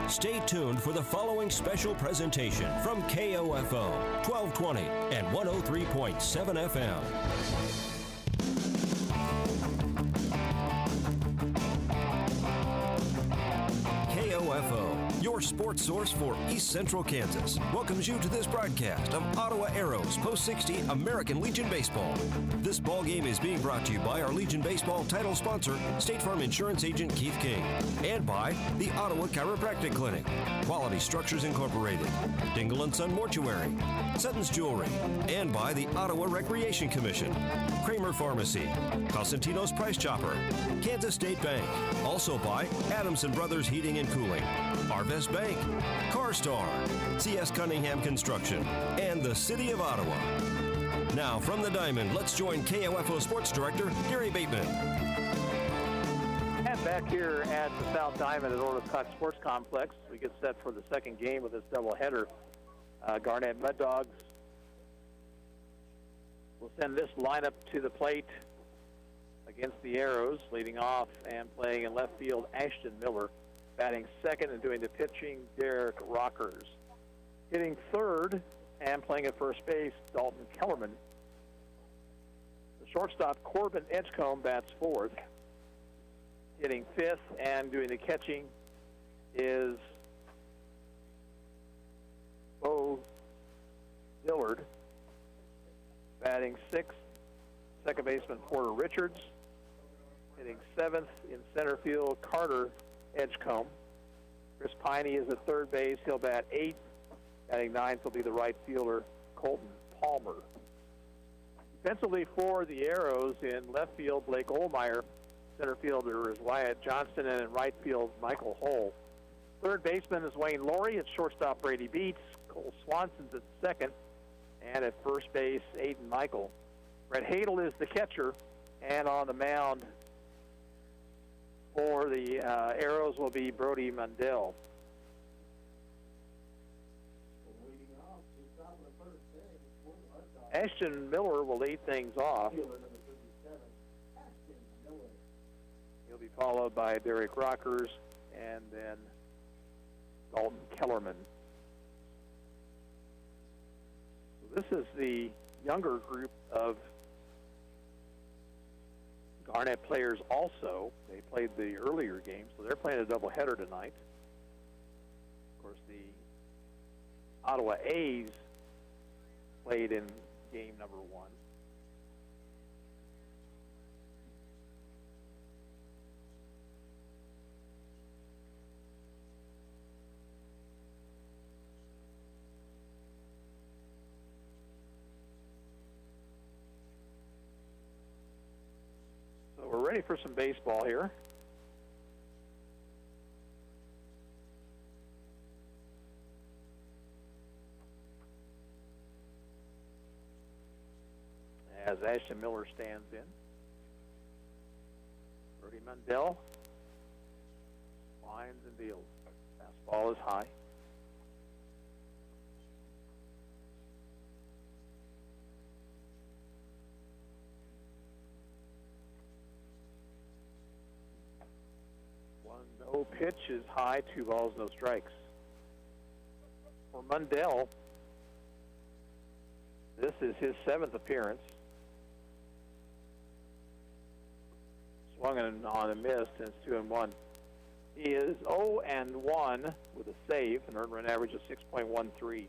Stay tuned for the following special presentation from KOFO 1220 and 103.7 FM. KOFO, your sports source for East Central Kansas, welcomes you to this broadcast of Ottawa Arrows Post 60 American Legion Baseball. This ball game is being brought to you by our Legion Baseball title sponsor, State Farm Insurance Agent Keith King, and by the Ottawa Chiropractic Clinic, Quality Structures Incorporated, Dingle & Son Mortuary, Sutton's Jewelry, and by the Ottawa Recreation Commission, Kramer Pharmacy, Cosentino's Price Chopper, Kansas State Bank, also by Adamson Brothers Heating and Cooling, Arvest Bank, CarStar, C.S. Cunningham Construction, and the City of Ottawa. Now, from the Diamond, let's join KOFO Sports Director Gary Bateman. And back here at the South Diamond at Orlov Sports Complex, we get set for the second game of this doubleheader. Garnett Mud Dogs will send this lineup to the plate against the Arrows, leading off and playing in left field, Ashton Miller. Batting second and doing the pitching, Derek Rockers. Hitting third and playing at first base, Dalton Kellerman. The shortstop, Corbin Edgecombe, bats fourth. Hitting fifth and doing the catching is Bo Dillard. Batting sixth, second baseman Porter Richards. Hitting seventh in center field, Carter Edgecombe. Chris Piney is at third base. He'll bat eighth. Batting ninth will be the right fielder, Colton Palmer. Defensively for the Arrows, in left field, Blake Olmeyer. Center fielder is Wyatt Johnston, and in right field, Michael Hull. Third baseman is Wayne Laurie. At shortstop, Brady Beats. Cole Swanson's at second. And at first base, Aiden Michael. Brett Hadel is the catcher. And on the mound for the Arrows will be Brody Mundell. Ashton Miller will lead things off. He'll be followed by Derek Rockers and then Dalton Kellerman. So this is the younger group of Garnett players also. They played the earlier game, so they're playing a doubleheader tonight. Of course, the Ottawa A's played in game number one. So we're ready for some baseball here. As Ashton Miller stands in. Brody Mundell lines and deals. Fastball is high. One no pitch is high, 2 balls, no strikes. For Mundell, this is his 7th appearance. Swung on a miss, and it's 2-1. He is 0-1 with a save, an earned run average of 6.13.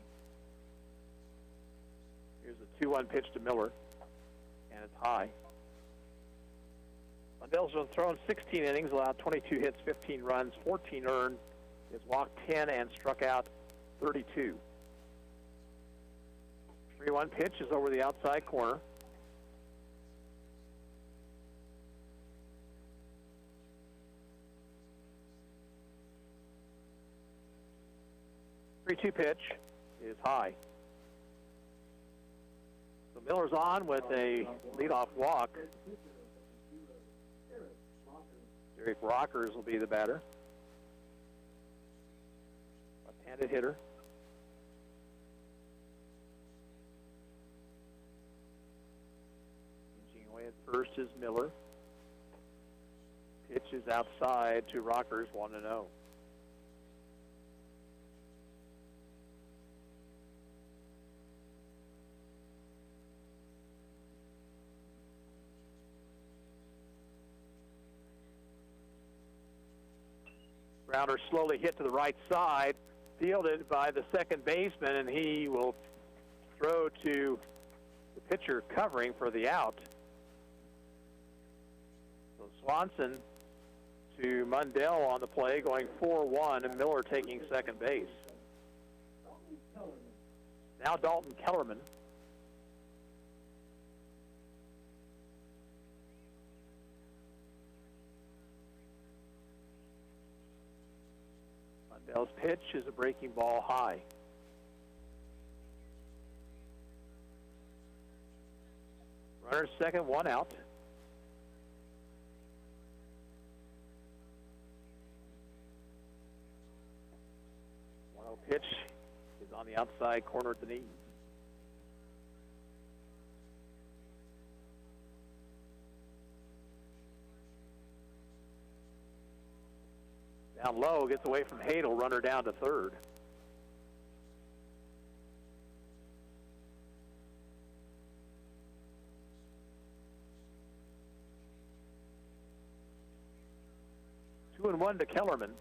Here's a 2-1 pitch to Miller, and it's high. Mundell's been thrown 16 innings, allowed 22 hits, 15 runs, 14 earned. He's walked 10 and struck out 32. 3-1 pitch is over the outside corner. The 3-2 pitch is high. So Miller's on with a leadoff walk. Derek Rockers will be the batter. Left-handed hitter. Inching away at first is Miller. Pitch is outside to Rockers, 1-0. Grounder slowly hit to the right side, fielded by the second baseman, and he will throw to the pitcher covering for the out. So Swanson to Mundell on the play, going 4-1, and Miller taking second base. Now Dalton Kellerman. Mundell's pitch is a breaking ball high. Runner second, one out. 1-0 pitch is on the outside corner at the knees. Down low, gets away from Hadel, runner down to third. Two and one to Kellerman.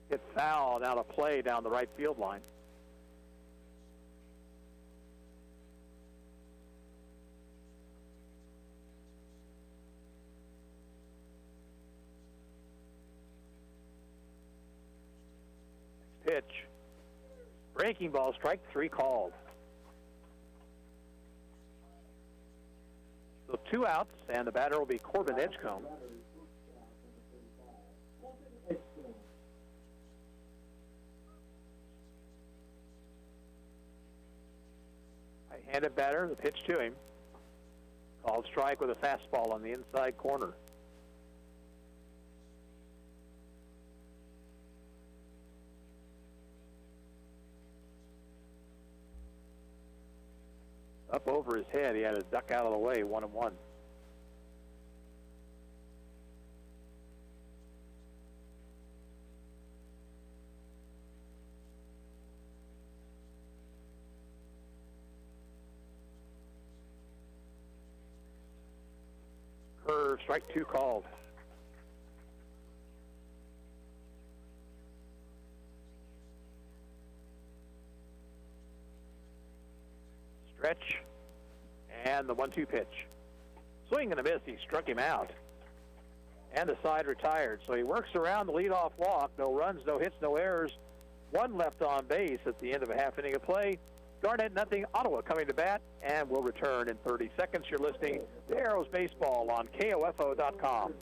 Hit foul, out of play down the right field line. Pitch. Breaking ball, strike three called. So two outs, and the batter will be Corbin Edgecombe. Right-handed batter, the pitch to him. Called strike with a fastball on the inside corner. Up over his head, he had to duck out of the way, 1-1. Curve, strike two called. Stretch, and the 1-2 pitch. Swing and a miss, he struck him out. And the side retired. So he works around the leadoff walk. No runs, no hits, no errors. One left on base at the end of a half inning of play. Garnett, nothing. Ottawa coming to bat, and will return in 30 seconds. You're listening to Arrows Baseball on KOFO.com.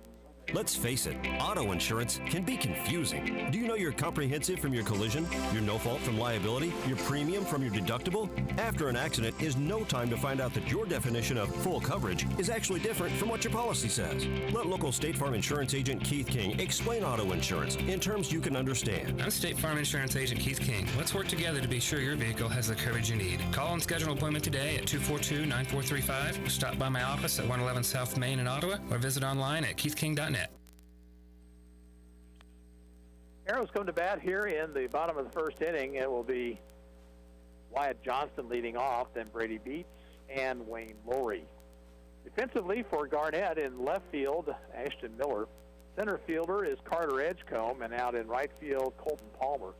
Let's face it, auto insurance can be confusing. Do you know your comprehensive from your collision, your no-fault from liability, your premium from your deductible? After an accident is no time to find out that your definition of full coverage is actually different from what your policy says. Let local State Farm Insurance Agent Keith King explain auto insurance in terms you can understand. I'm State Farm Insurance Agent Keith King. Let's work together to be sure your vehicle has the coverage you need. Call and schedule an appointment today at 242-9435. Or stop by my office at 111 South Main in Ottawa, or visit online at keithking.net. Arrows come to bat here in the bottom of the first inning. It will be Wyatt Johnston leading off, then Brady Beats and Wayne Laurie. Defensively for Garnett in left field, Ashton Miller. Center fielder is Carter Edgecombe, and out in right field, Colton Palmer.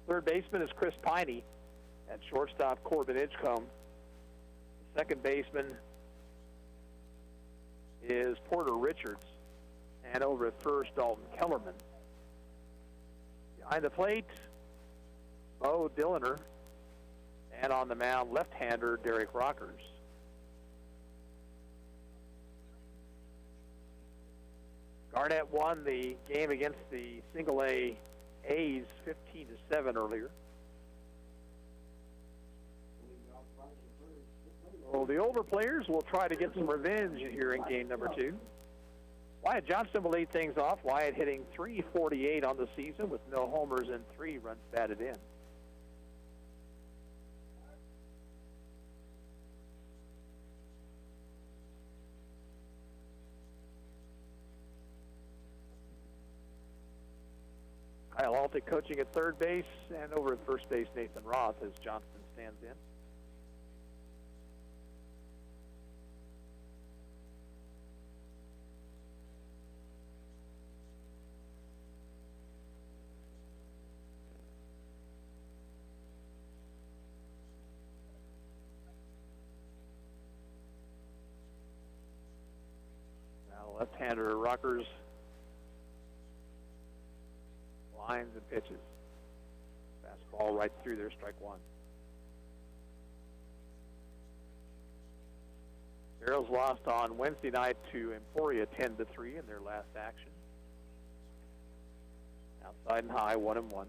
Third baseman is Chris Piney. At shortstop, Corbin Edgecombe. Second baseman is Porter Richards. And over at first, Dalton Kellerman. Behind the plate, Bo Dilliner, and on the mound, left-hander Derek Rockers. Garnett won the game against the single-A A's 15-7 earlier. Well, the older players will try to get some revenge here in game number two. Wyatt Johnston will lead things off. Wyatt hitting .348 on the season with no homers and 3 runs batted in. Kyle Altic coaching at third base, and over at first base, Nathan Roth as Johnston stands in. Left-hander rockers, lines and pitches. Fastball right through there, strike one. Arrows lost on Wednesday night to Emporia 10-3 in their last action. Outside and high, 1-1.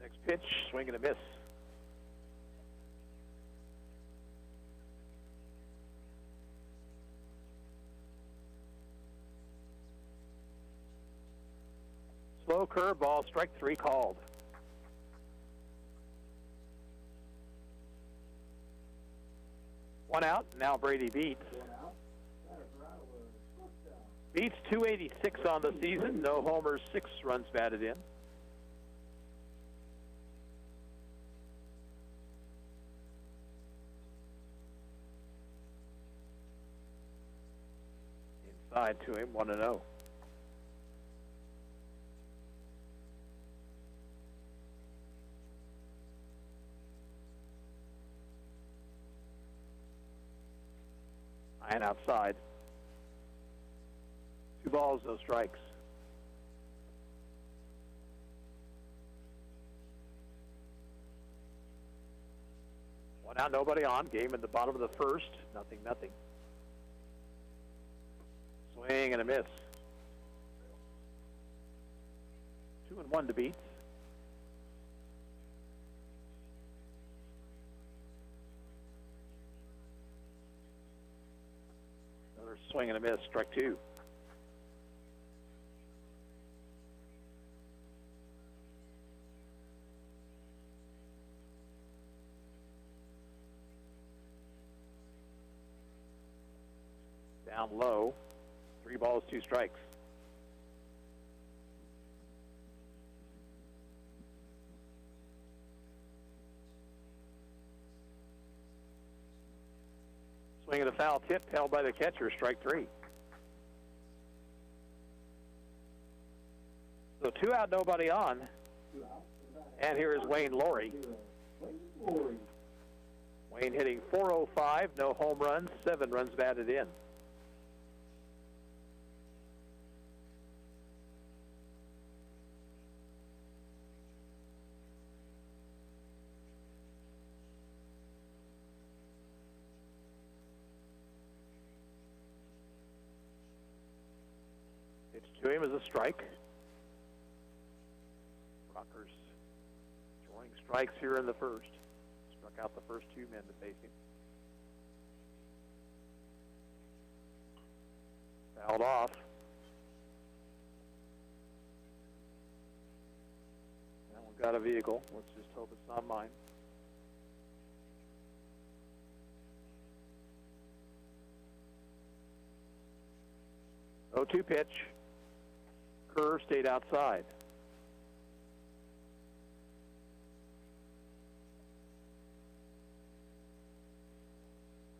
Next pitch, swing and a miss. Slow curveball, strike three called. One out, now Brady Beats. Beats 286 on the season, no homers, 6 runs batted in. Inside to him, 1-0. And outside. 2 balls, no strikes. One out, nobody on. Game in the bottom of the first. 0-0. Swing and a miss. 2-1 to Beats. Another swing and a miss, strike two. Down low. 3 balls, 2 strikes. Swing and a foul tip held by the catcher, strike 3. So 2 out, nobody on. And here is Wayne Laurie. Wayne hitting .405, no home runs, 7 runs batted in. Pitch to him is a strike. Rockers drawing strikes here in the first. Struck out the first 2 men to face him. Fouled off. That one got a vehicle. Let's just hope it's not mine. Oh, 2 pitch. Curve stayed outside.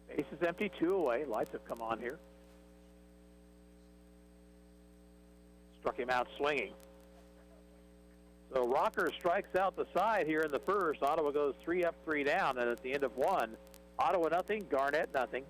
Base is empty, 2 away. Lights have come on here. Struck him out swinging. So Rocker strikes out the side here in the first. Ottawa goes 3 up, 3 down, and at the end of 1, Ottawa nothing, Garnett nothing.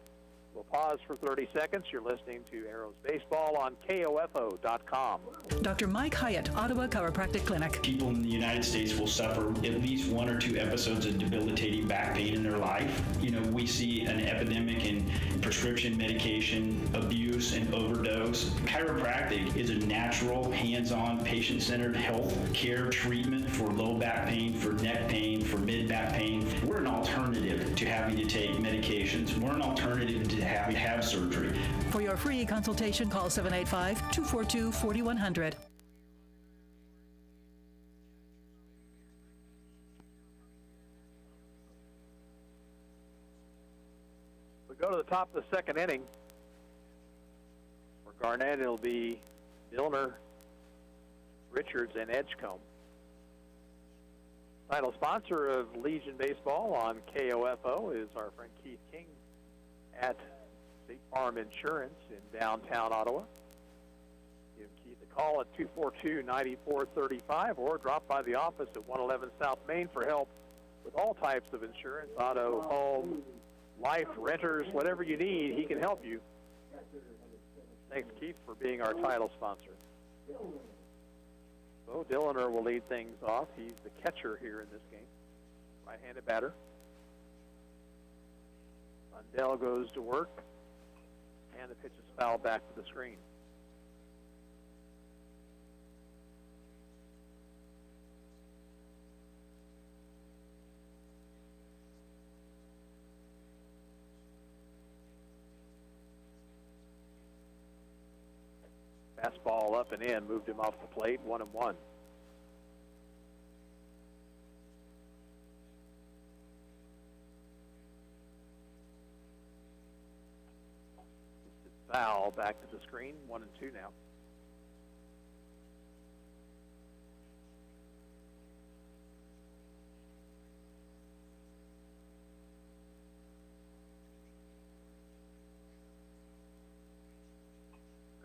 We'll pause for 30 seconds. You're listening to Arrows Baseball on KOFO.com. Dr. Mike Hyatt, Ottawa Chiropractic Clinic. People in the United States will suffer at least 1 or 2 episodes of debilitating back pain in their life. You know, we see an epidemic in prescription medication abuse and overdose. Chiropractic is a natural, hands-on, patient-centered health care treatment for low back pain, for neck pain, for mid-back pain. We're an alternative to having to take medications. We're an alternative to having to have surgery. For your free consultation, call 785-242-4100. We go to the top of the second inning. For Garnett, it'll be Milner, Richards, and Edgecombe. Title sponsor of Legion Baseball on KOFO is our friend Keith King at State Farm Insurance in downtown Ottawa. Give Keith a Call at 242-9435 or drop by the office at 111 South Main for help with all types of insurance, auto, home, life, renters, whatever you need, he can help you. Thanks, Keith, for being our title sponsor. So Dilliner will lead things off. He's the catcher here in this game. Right-handed batter. Lundell goes to work, and the pitch is fouled back to the screen. Fastball up and in, moved him off the plate, 1-1. Foul back to the screen, 1-2 now.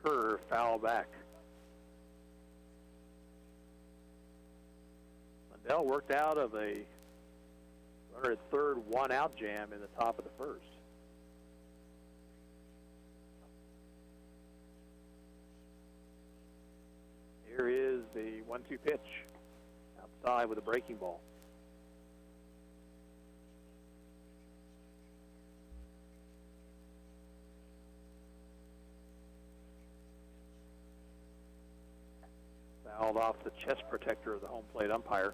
Curve, foul back. Lundell worked out of a runner at third, one-out jam in the top of the first. Here is the 1-2 pitch outside with a breaking ball. Fouled off the chest protector of the home plate umpire.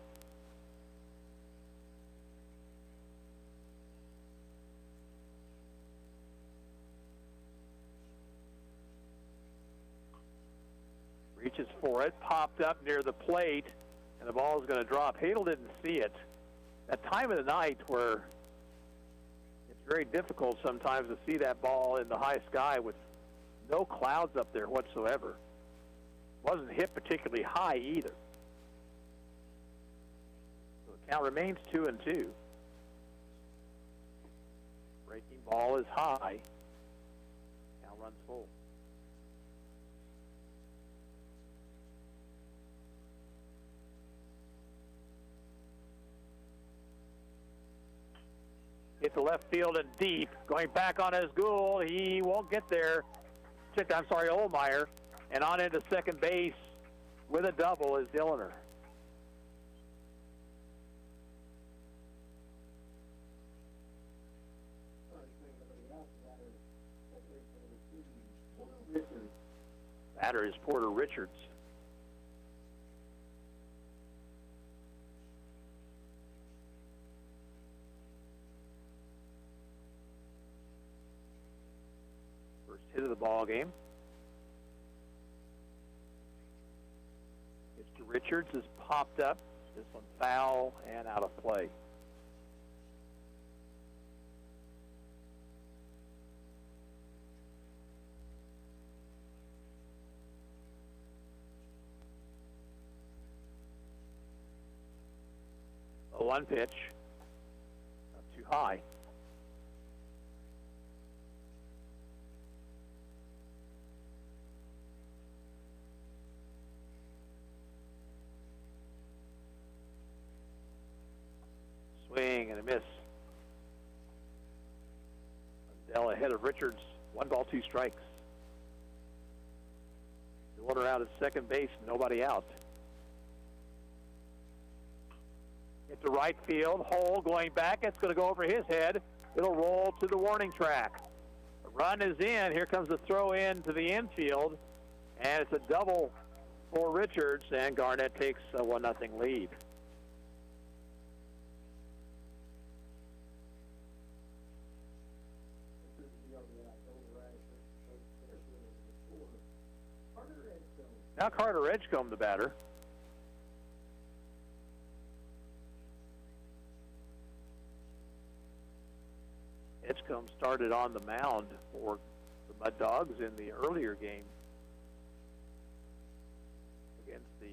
Reaches for it, popped up near the plate, and the ball is going to drop. Hadel didn't see it. That time of the night where it's very difficult sometimes to see that ball in the high sky with no clouds up there whatsoever. Wasn't hit particularly high either. So the count remains 2-2. Breaking ball is high. Now runs full. Hit the left field and deep. Going back on his goal. He won't get there. Olmeyer. And on into second base with a double is Dilliner. Batter is Porter Richards. First hit of the ball game. Richards has popped up. This one foul and out of play. A 1 pitch. Not too high. Swing and a miss. Lundell ahead of Richards. 1 ball, 2 strikes. The order out at second base, nobody out. Into right field, Hole going back. It's going to go over his head. It'll roll to the warning track. The run is in. Here comes the throw in to the infield, and it's a double for Richards, and Garnett takes a 1-0 lead. Now Carter Edgecombe, the batter. Edgecombe started on the mound for the Mud Dogs in the earlier game against the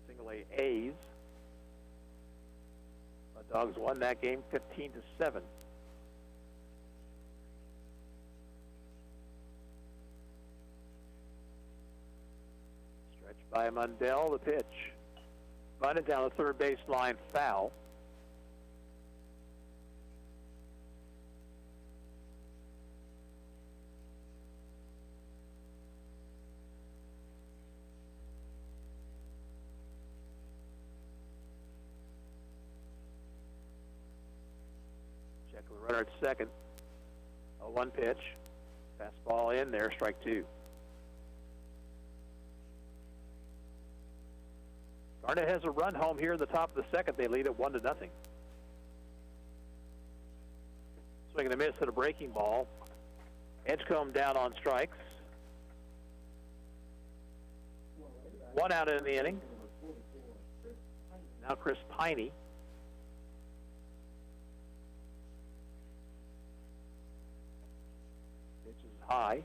Single-A A's. Mud Dogs won that game 15-7. by Mundell, the pitch. Bunted down the third baseline, foul. Check with the runner at second. 0-1 pitch. Fastball in there, strike two. Garnett has a run home here in the top of the second. They lead it 1-0. Swing and a miss at a breaking ball. Edgecombe down on strikes. One out in the inning. Now Chris Piney. Pitch is high.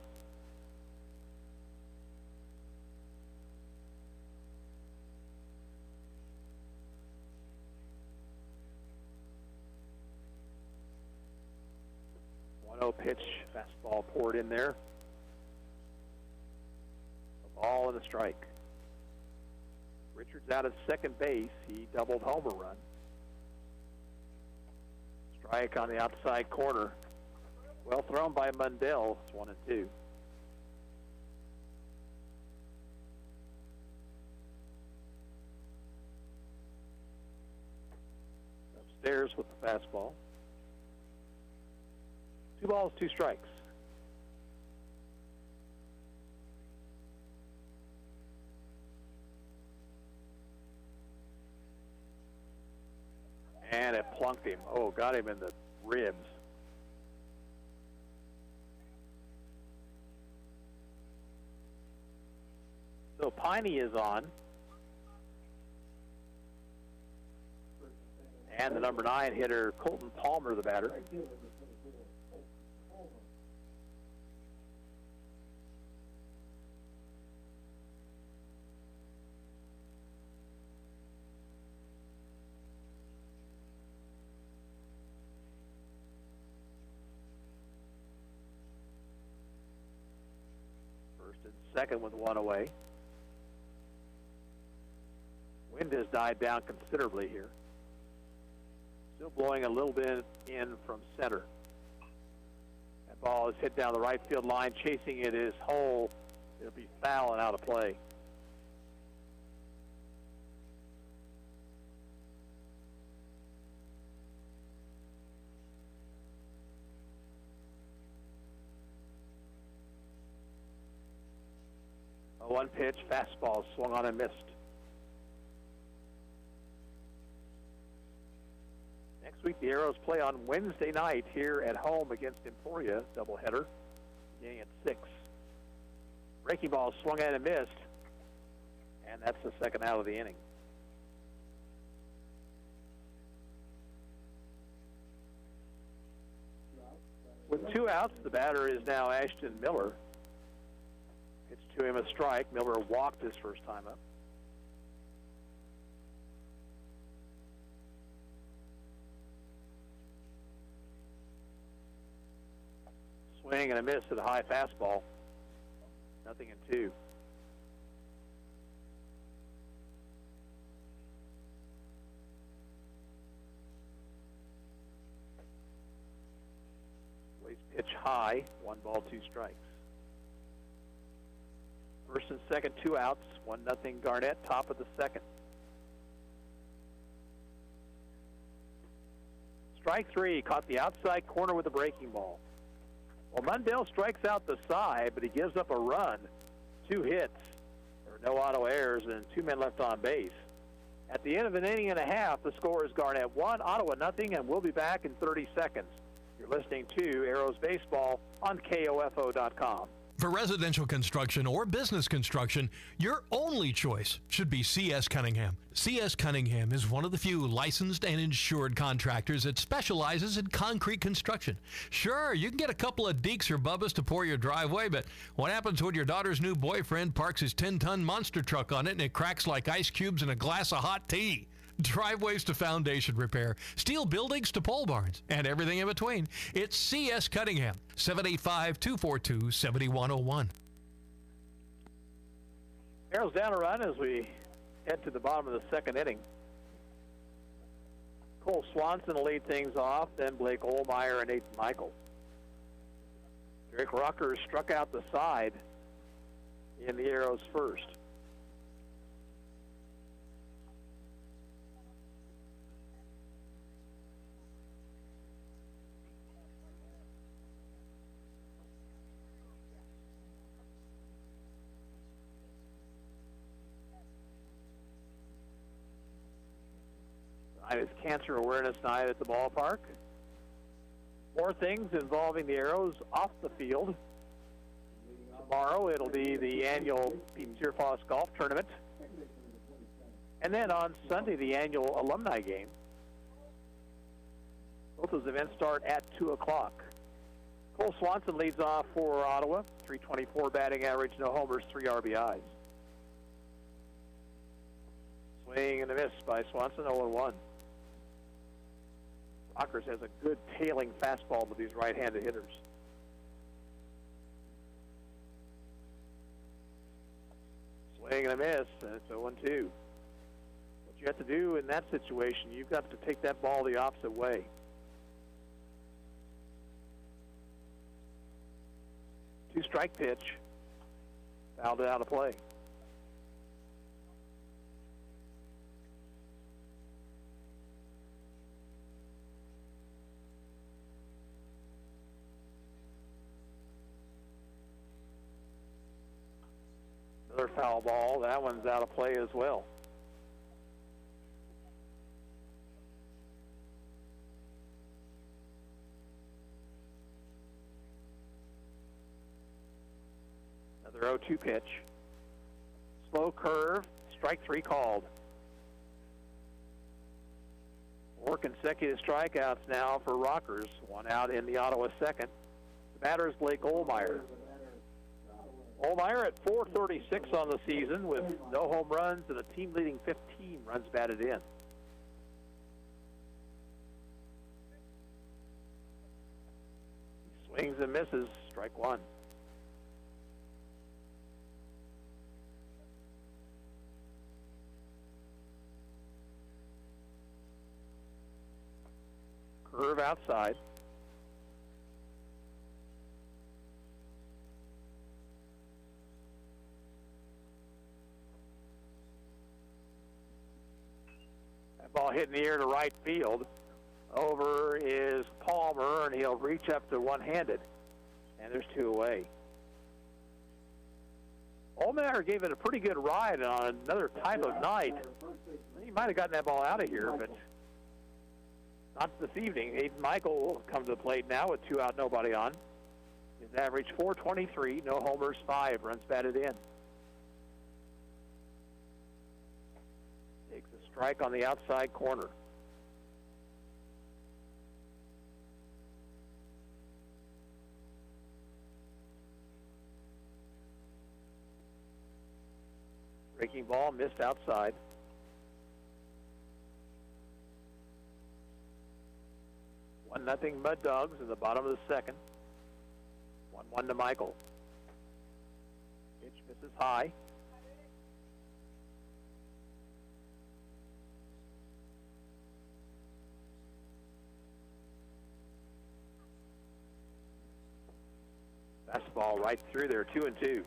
Pitch, fastball poured in there. A ball and a strike. Richards out at second base. He doubled home a run. Strike on the outside corner. Well thrown by Mundell. It's 1-2. Upstairs with the fastball. 2 balls, 2 strikes. And it plunked him. Oh, got him in the ribs. So Piney is on. And the number 9 hitter, Colton Palmer, the batter. First and second with one away. Wind has died down considerably here. Still blowing a little bit in from center. That ball is hit down the right field line. Chasing it is Hole. It'll be foul and out of play. A 1 pitch, fastball swung on and missed. Next week, the Arrows play on Wednesday night here at home against Emporia, doubleheader, beginning at 6. Breaking ball swung at and missed, and that's the second out of the inning. With 2 outs, the batter is now Ashton Miller. Pitch to him a strike. Miller walked his first time up. Swing and a miss at a high fastball. 0-2. Ways pitch high. 1 ball, 2 strikes. First and second, 2 outs. 1-0 Garnett, top of the second. Strike 3, caught the outside corner with a breaking ball. Well, Mundell strikes out the side, but he gives up a run. 2 hits. There were no auto errors and 2 men left on base. At the end of an inning and a half, the score is Garnett 1, Ottawa 0, and we'll be back in 30 seconds. You're listening to Arrows Baseball on KOFO.com. For residential construction or business construction, your only choice should be C.S. Cunningham. C.S. Cunningham is one of the few licensed and insured contractors that specializes in concrete construction. Sure, you can get a couple of deeks or bubbas to pour your driveway, but what happens when your daughter's new boyfriend parks his 10-ton monster truck on it and it cracks like ice cubes in a glass of hot tea? Driveways to foundation repair, steel buildings to pole barns, and everything in between. It's C.S. Cunningham, 785-242-7101. Arrows down a run as we head to the bottom of the second inning. Cole Swanson will lead things off, then Blake Ohlmeyer and Nathan Michael. Drake Rucker struck out the side in the Arrows first. Tonight is Cancer Awareness Night at the ballpark. More things involving the Arrows off the field. Tomorrow it'll be the annual Pete Searfoss Golf Tournament. And then on Sunday, the annual alumni game. Both those events start at 2 o'clock. Cole Swanson leads off for Ottawa. .324 batting average, no homers, 3 RBIs. Swing and a miss by Swanson, 0-1. Rockers has a good tailing fastball with these right-handed hitters. Swing and a miss, and it's 0-2. What you have to do in that situation, you've got to take that ball the opposite way. Two-strike pitch, fouled it out of play. Another foul ball. That one's out of play as well. Another 0-2 pitch. Slow curve. Strike 3 called. 4 consecutive strikeouts now for Rockers. 1 out in the Ottawa second. The batter is Blake Ohlmeyer. Ohlmeyer at .436 on the season with no home runs and a team-leading 15 runs batted in. He swings and misses, strike 1. Curve outside. Ball hit in the air to right field. Over is Palmer, and he'll reach up to one-handed. And there's 2 away. Ohlmeyer gave it a pretty good ride on another type of night. He might have gotten that ball out of here, but not this evening. Aiden Michael will come to the plate now with 2 out, nobody on. His average .423, no homers, 5 runs batted in. Takes a strike on the outside corner. Breaking ball missed outside. Nothing Mud Dogs in the bottom of the second. 1-1 to Michael. Pitch misses high. Fastball right through there, 2-2.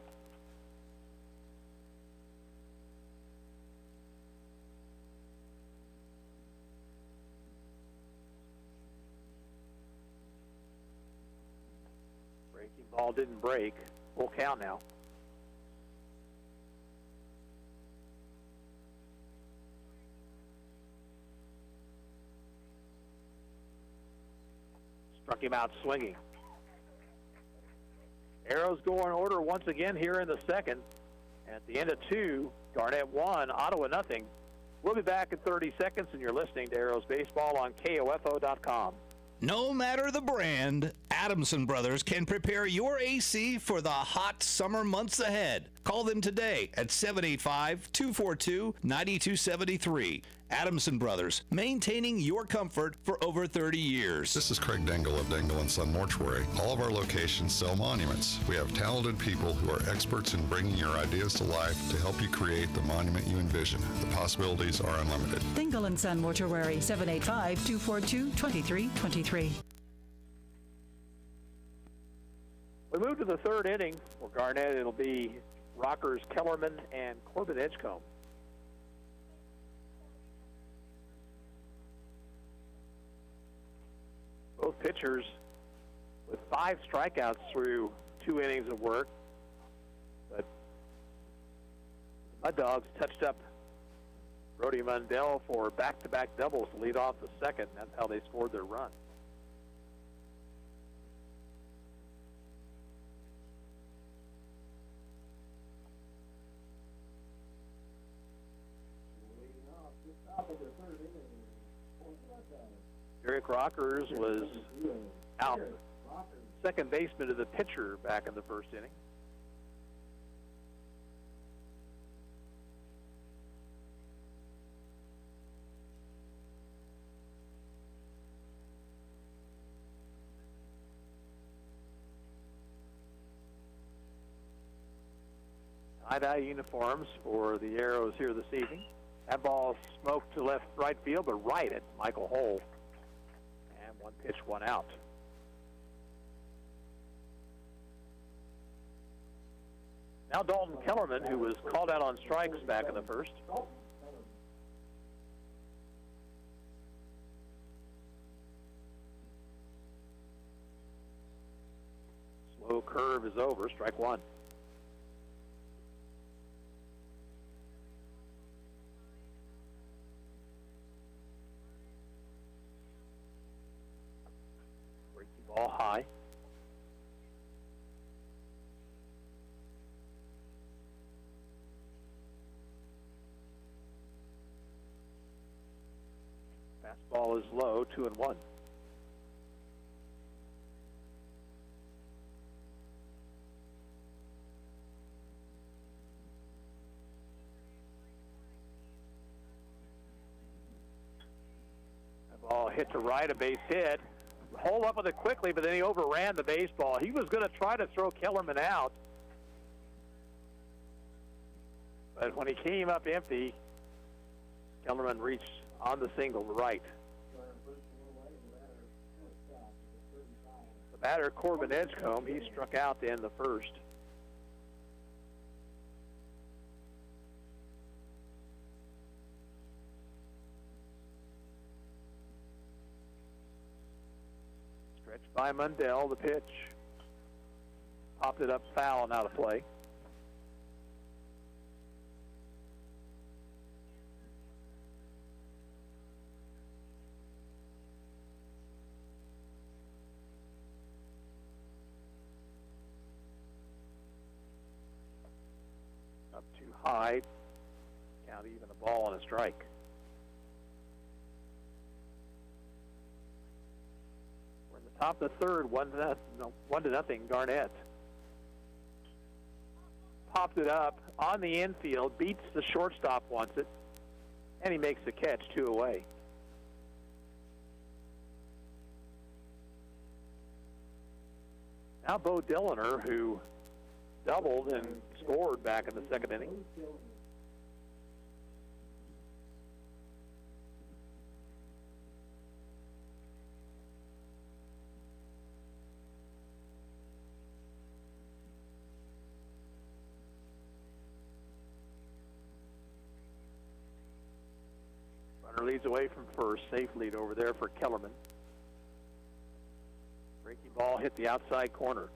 Breaking ball didn't break. Full count now. Struck him out swinging. Arrows go in order once again here in the second. At the end of 2, Garnett 1, Ottawa nothing. We'll be back in 30 seconds, and you're listening to Arrows Baseball on KOFO.com. No matter the brand, Adamson Brothers can prepare your AC for the hot summer months ahead. Call them today at 785-242-9273. Adamson Brothers, maintaining your comfort for over 30 years. This is Craig Dingle of Dingle & Son Mortuary. All of our locations sell monuments. We have talented people who are experts in bringing your ideas to life to help you create the monument you envision. The possibilities are unlimited. Dingle & Son Mortuary, 785-242-2323. We move to the third inning. For Garnett, it'll be Rockers Kellerman and Corbin Edgecombe. Both pitchers with 5 strikeouts through 2 innings of work. But the Mud Dogs touched up Brody Mundell for back-to-back doubles to lead off the second. That's how they scored their run. Derek Rockers was out. Second baseman to the pitcher back in the first inning. Tie-dye uniforms for the Arrows here this evening. That ball smoked to right field, but right at Michael Hole. And 1 pitch, 1 out. Now Dalton Kellerman, who was called out on strikes back in the first. Slow curve is over, strike 1. Ball high. Fastball is low, 2-1. That ball hit to right, a base hit. Hole up with it quickly, but then he overran the baseball. He was going to try to throw Kellerman out. But when he came up empty, Kellerman reached on the single to right. The batter, Corbin Edgecombe, he struck out to end the first. Stretched by Mundell, the pitch. Popped it up foul and out of play. Up too high. Count even a ball and a strike. Top of the third, 1-0 Garnett. Popped it up on the infield, beats the shortstop, wants it, and he makes the catch, 2 away. Now Bo Dilliner, who doubled and scored back in the second inning. Runner leads away from first. Safe lead over there for Kellerman. Breaking ball hit the outside corner.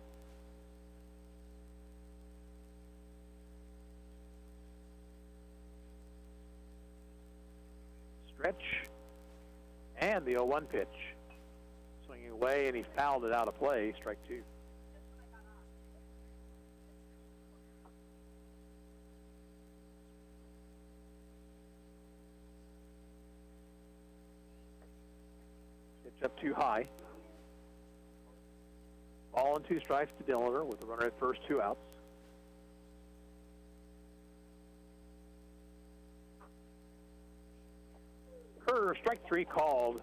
Stretch. And the 0-1 pitch. Swinging away, and he fouled it out of play. Strike 2. Up too high. Ball and 2 strikes to Dilliner with the runner at first, 2 outs. Curve, strike 3 called.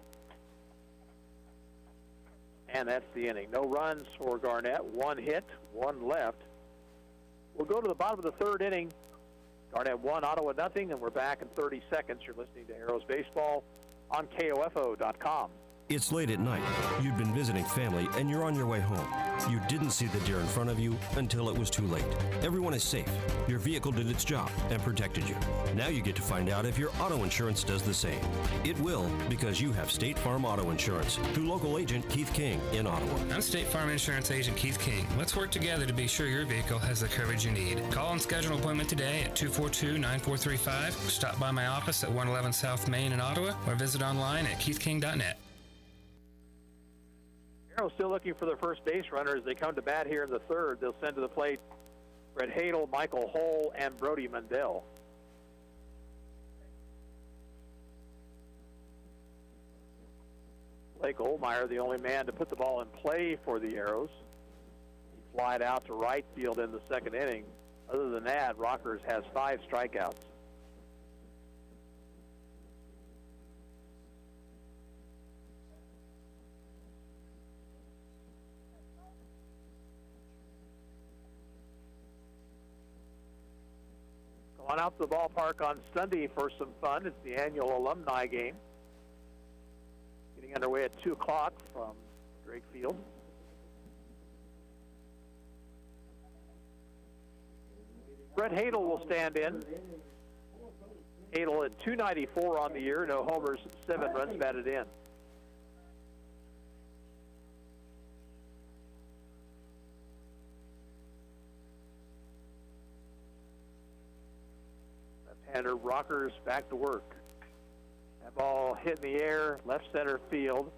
And that's the inning. No runs for Garnett. 1 hit, 1 left. We'll go to the bottom of the 3rd inning. Garnett 1, Ottawa nothing, and we're back in 30 seconds. You're listening to Arrows Baseball on KOFO.com. It's late at night. You'd been visiting family and you're on your way home. You didn't see the deer in front of you until it was too late. Everyone is safe. Your vehicle did its job and protected you. Now you get to find out if your auto insurance does the same. It will, because you have State Farm Auto Insurance through local agent Keith King in Ottawa. I'm State Farm Insurance Agent Keith King. Let's work together to be sure your vehicle has the coverage you need. Call and schedule an appointment today at 242-9435. Stop by my office at 111 South Main in Ottawa or visit online at keithking.net. Arrows still looking for their first base runner as they come to bat here in the 3rd. They'll send to the plate Brett Hadel, Michael Hull, and Brody Mundell. Blake Olmeyer, the only man to put the ball in play for the Arrows. He flied out to right field in the 2nd inning. Other than that, Rockers has 5 strikeouts. On out to the ballpark on Sunday for some fun. It's the annual alumni game. Getting underway at 2 o'clock from Drake Field. Brett Hadel will stand in. Hadel at .294 on the year. No homers, 7 runs batted in. Left-hander Rockers back to work. That ball hit in the air, left center field.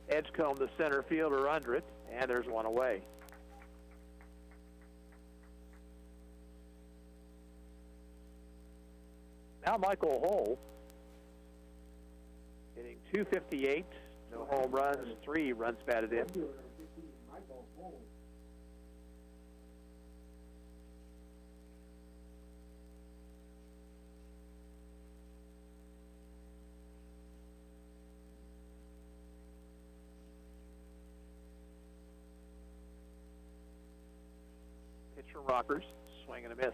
Edgecombe, the center fielder, under it, and there's one away. Now Michael Hull hitting .258, no home runs, 3 runs batted in. Pitcher Rockers, swing and a miss.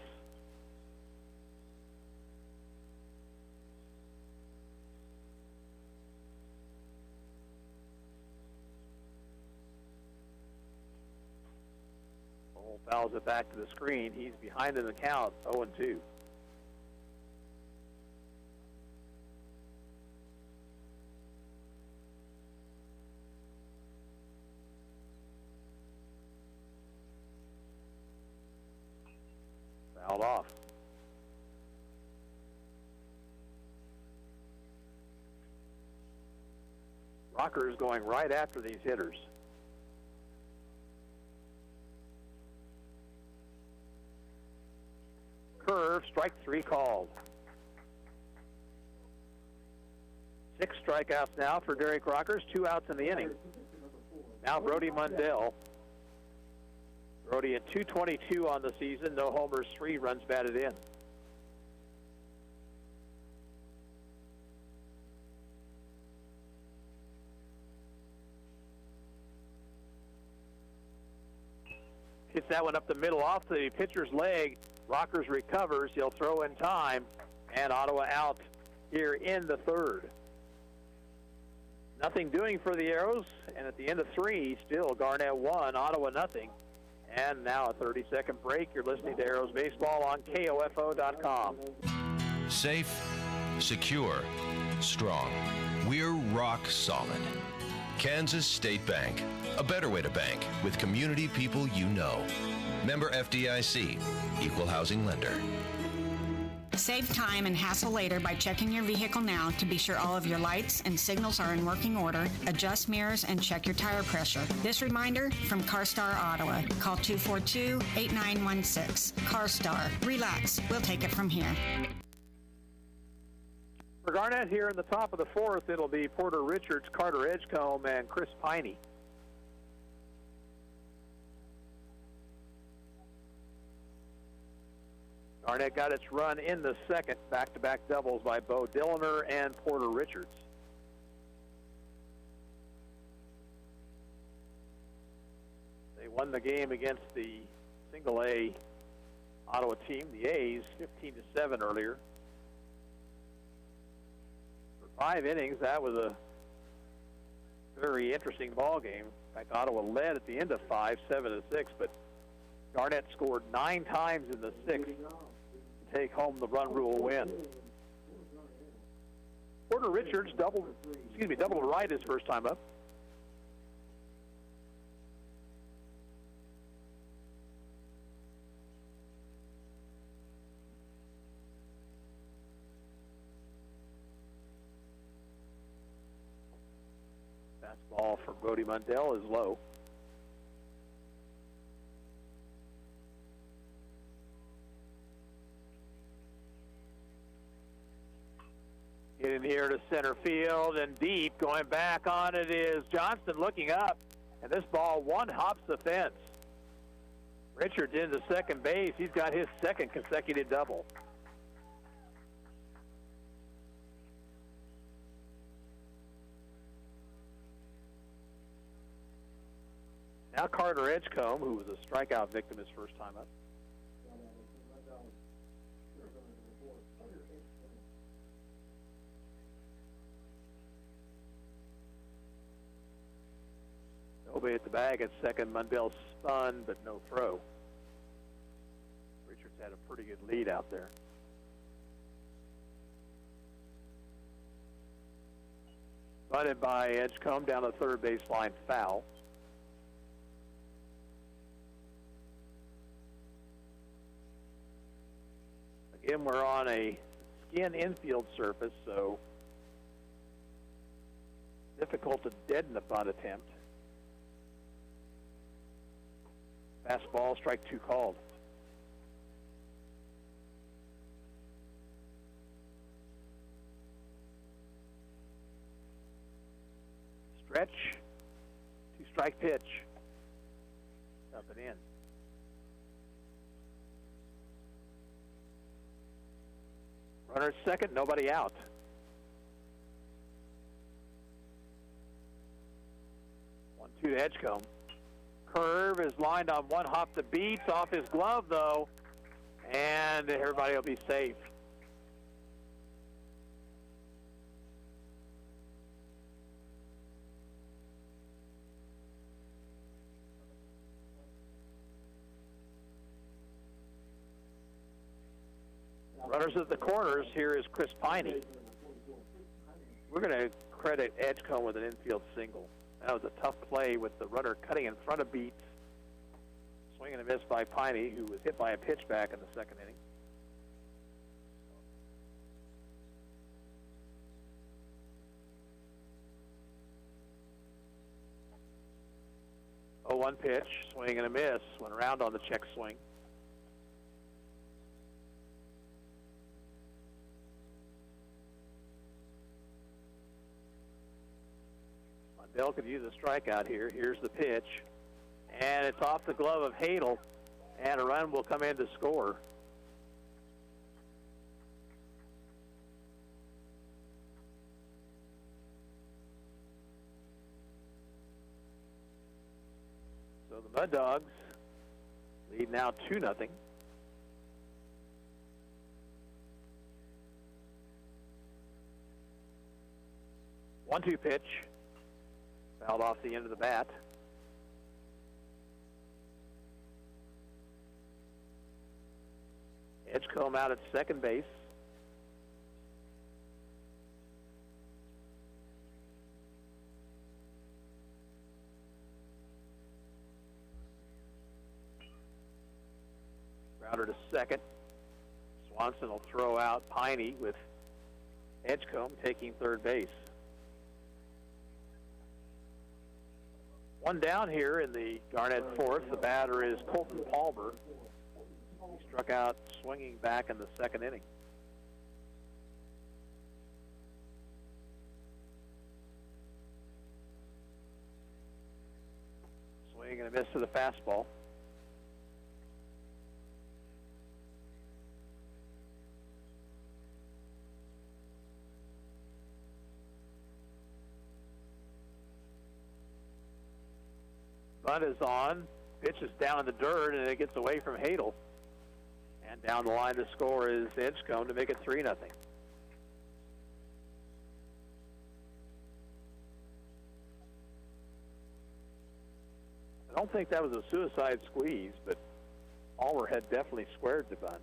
Ball fouls it back to the screen. He's behind in the count, 0-2. Fouled off. Rockers going right after these hitters. Curve, strike 3 called. 6 strikeouts now for Derek Rockers, 2 outs in the inning. Now Brody Mundell. Brody at .222 on the season, no homers, 3 runs batted in. Hits that one up the middle off the pitcher's leg. Rockers recovers. He'll throw in time, and Ottawa out here in the 3rd. Nothing doing for the Arrows, and at the end of 3, still Garnett 1, Ottawa nothing. And now a 30-second break. You're listening to Arrows Baseball on KOFO.com. Safe, secure, strong. We're rock solid. Kansas State Bank. A better way to bank with community people you know. Member FDIC. Equal housing lender. Save time and hassle later by checking your vehicle now to be sure all of your lights and signals are in working order, adjust mirrors, and check your tire pressure. This reminder from CarStar Ottawa. Call 242-8916. CarStar. Relax. We'll take it from here. For Garnett here in the top of the 4th, it'll be Porter Richards, Carter Edgecombe, and Chris Piney. Garnett got its run in the 2nd, back-to-back doubles by Bo Dilliner and Porter Richards. won the game against the single A Ottawa team, the A's, 15-7 earlier. For 5 innings, that was a very interesting ball game. In fact, Ottawa led at the end of 5, 7-6, but Garnett scored 9 times in the 6th to take home the run rule win. Porter Richards doubled to right his first time up. Fastball for Brody Mundell is low. Get in here to center field and deep. Going back on it is Johnston looking up. And this ball one-hops the fence. Richards into second base. He's got his second consecutive double. Now Carter Edgecombe, who was a strikeout victim his first time up. Nobody at the bag at second. Mundell spun, but no throw. Richards had a pretty good lead out there. Bunted by Edgecombe down the third baseline, foul. Again, we're on a skin infield surface, so difficult to deaden a bunt attempt. Fastball, strike 2 called. Stretch, 2-strike pitch. Up and in. Runner at second, nobody out. 1-2 to Edgecombe. Curve is lined on one hop to Beats, off his glove though, and everybody will be safe. Runners at the corners, here is Chris Piney. We're going to credit Edgecombe with an infield single. That was a tough play with the runner cutting in front of Beats. Swing and a miss by Piney, who was hit by a pitch back in the second inning. Oh, 1 pitch, swing and a miss. Went around on the check swing. Mundell could use a strikeout here. Here's the pitch. And it's off the glove of Hadel. And a run will come in to score. So the Mud Dogs lead now 2-0. One-two pitch. Fouled off the end of the bat. Edgecombe out at second base. Grounder to second. Swanson will throw out Piney with Edgecombe taking third base. One down here in the Garnett fourth. The batter is Colton Palmer. He struck out swinging back in the second inning. Swing and a miss to the fastball. Bunt is on. Pitch is down in the dirt, and it gets away from Hadel. And down the line to score is Edgecombe to make it 3-0. I don't think that was a suicide squeeze, but Almer had definitely squared the bunt.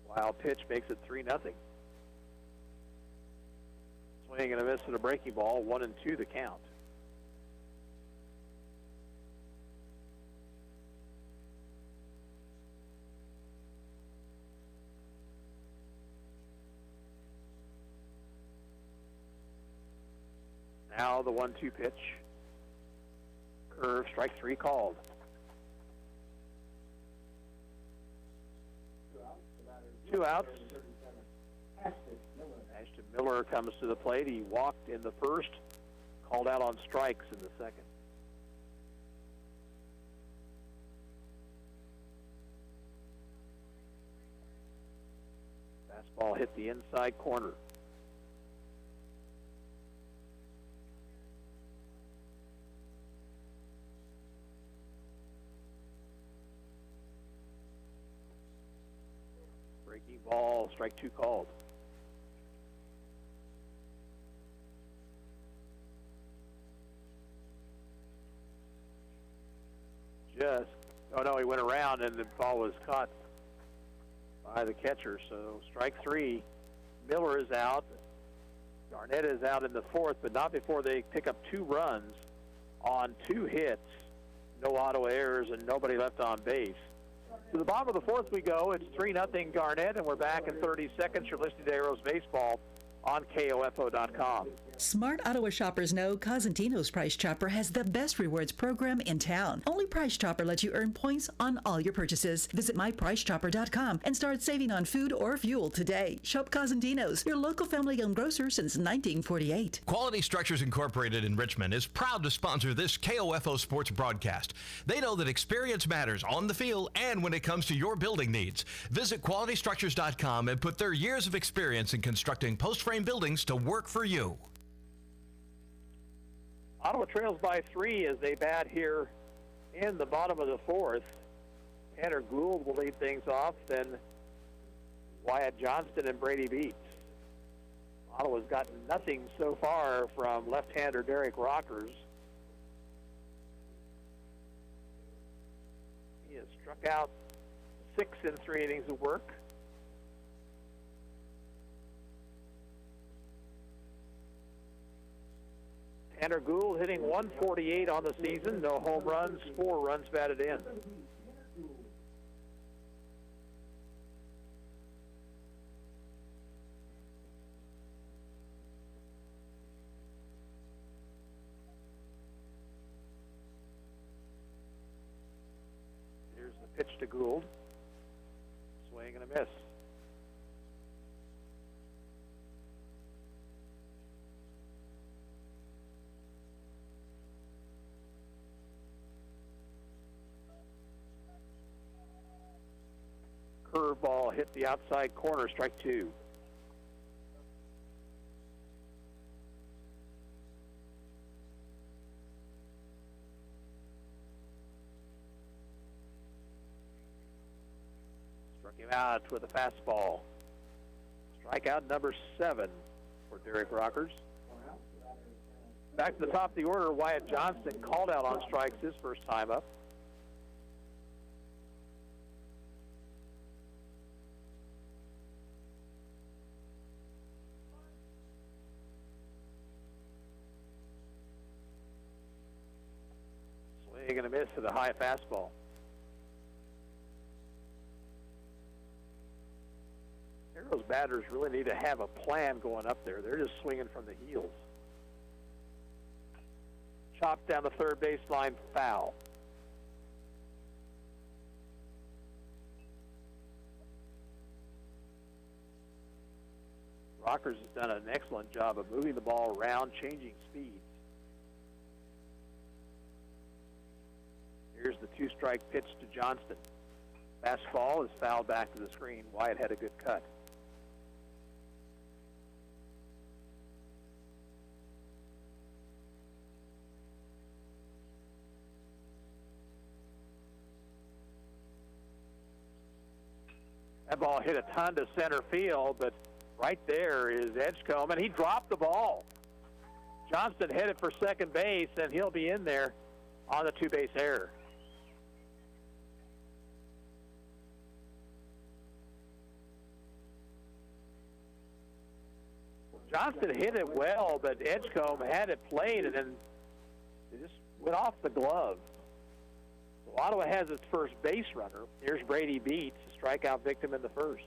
Wild pitch makes it 3-0. Swing and a miss and a breaking ball, 1-2 the count. Now the 1-2 pitch. Curve, strike 3 called. Two outs. Ashton Miller comes to the plate. He walked in the first, called out on strikes in the second. Fastball hit the inside corner. Breaking ball, strike 2 called. He went around and the ball was caught by the catcher. So strike 3. Miller is out. Garnett is out in the fourth, but not before they pick up 2 runs on 2 hits, no auto errors, and nobody left on base. To the bottom of the fourth we go. It's 3-0 Garnett, and we're back in 30 seconds. You're listening to Arrows Baseball on KOFO.com. Smart Ottawa shoppers know Cosentino's Price Chopper has the best rewards program in town. Only Price Chopper lets you earn points on all your purchases. Visit mypricechopper.com and start saving on food or fuel today. Shop Cosentino's, your local family-owned grocer since 1948. Quality Structures Incorporated in Richmond is proud to sponsor this KOFO sports broadcast. They know that experience matters on the field and when it comes to your building needs. Visit qualitystructures.com and put their years of experience in constructing post-frame buildings to work for you. Ottawa trails by 3 as they bat here in the bottom of the fourth. Tanner Gould will lead things off, then Wyatt Johnston and Brady Beats. Ottawa's gotten nothing so far from left-hander Derek Rockers. He has struck out 6 in 3 innings of work. Tanner Gould hitting 148 on the season, no home runs, 4 runs batted in. Here's the pitch to Gould. Swing and a miss. Curveball hit the outside corner, strike 2. Struck him out with a fastball. Strikeout number 7 for Derek Rockers. Back to the top of the order, Wyatt Johnston called out on strikes his first time up. Swing and a miss to the high fastball. Arrows batters really need to have a plan going up there. They're just swinging from the heels. Chopped down the third baseline, foul. Rockers has done an excellent job of moving the ball around, changing speeds. Here's the 2-strike pitch to Johnston. Fastball is fouled back to the screen. Wyatt had a good cut. That ball hit a ton to center field, but right there is Edgecombe, and he dropped the ball. Johnston headed for second base, and he'll be in there on the two-base error. Johnston hit it well, but Edgecombe had it played, and then it just went off the glove. So Ottawa has its first base runner. Here's Brady Beats, a strikeout victim in the first.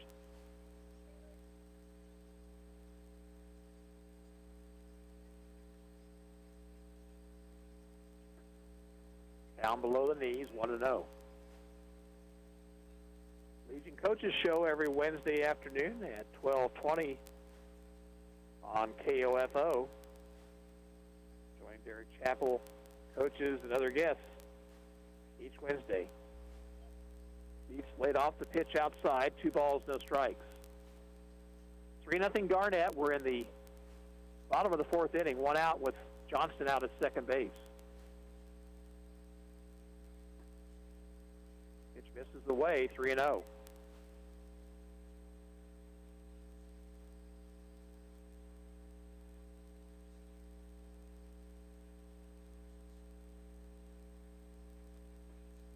Down below the knees, 1-0. Legion Coaches Show every Wednesday afternoon at 12:20 on KOFO. Join Derek Chappell, coaches, and other guests each Wednesday. Beats laid off the pitch outside, 2 balls, no strikes. 3-0 Garnett. We're in the bottom of the 4th inning, 1 out with Johnston out at second base. Pitch misses the way, 3-0.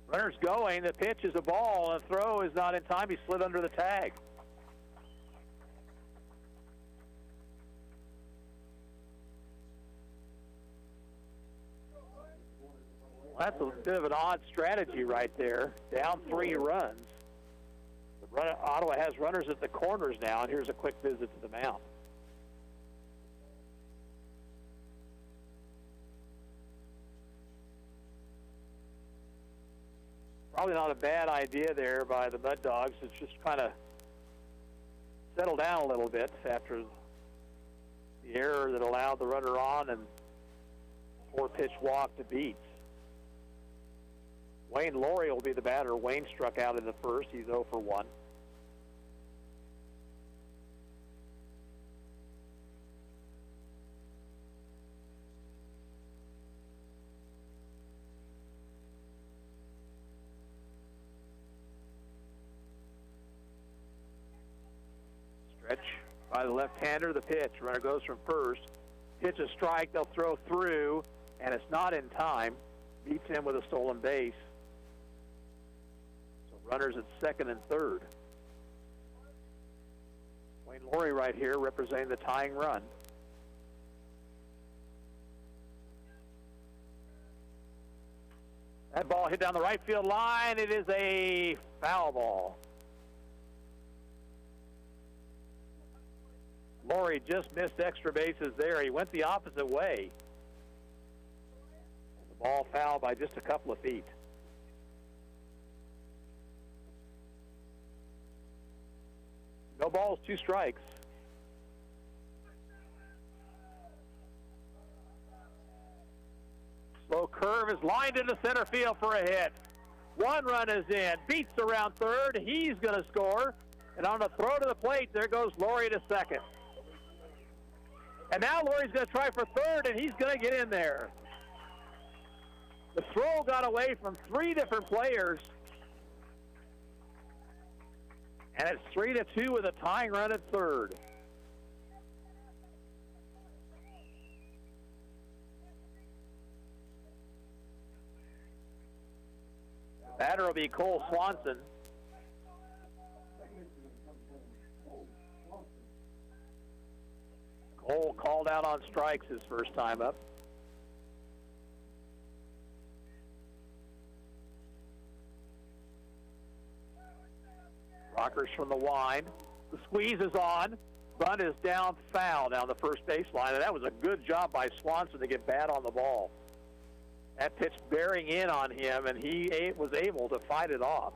Runner's going. The pitch is a ball, and the throw is not in time. He slid under the tag. Well, that's a bit of an odd strategy right there. Down 3 runs. Ottawa has runners at the corners now, and here's a quick visit to the mound. Probably not a bad idea there by the Mud Dogs. It's just kind of settled down a little bit after the error that allowed the runner on and 4-pitch walk to Beats. Wayne Laurie will be the batter. Wayne struck out in the first. He's 0 for 1. Stretch by the left-hander, the pitch. Runner goes from first. Pitch a strike, they'll throw through, and it's not in time. Beats him with a stolen base. So runners at second and third. Wayne Laurie right here representing the tying run. That ball hit down the right field line. It is a foul ball. Laurie just missed extra bases there. He went the opposite way. The ball fouled by just a couple of feet. No balls, 2 strikes. Slow curve is lined into center field for a hit. 1 run is in. Beats around third. He's going to score. And on the throw to the plate, there goes Laurie to second. And now Laurie's going to try for third, and he's going to get in there. The throw got away from 3 different players. And it's 3-2 with a tying run at third. Batter will be Cole Swanson. Cole called out on strikes his first time up. Rockers from the wide. The squeeze is on. Bunt is down foul down the first baseline, and that was a good job by Swanson to get bad on the ball. That pitch bearing in on him, and he was able to fight it off.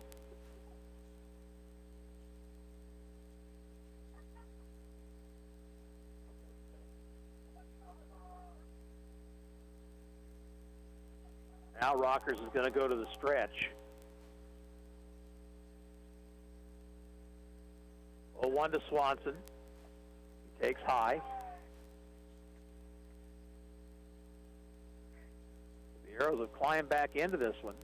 Now Rockers is going to go to the stretch. 0-1 to Swanson. He takes high. The Arrows have climbed back into this one.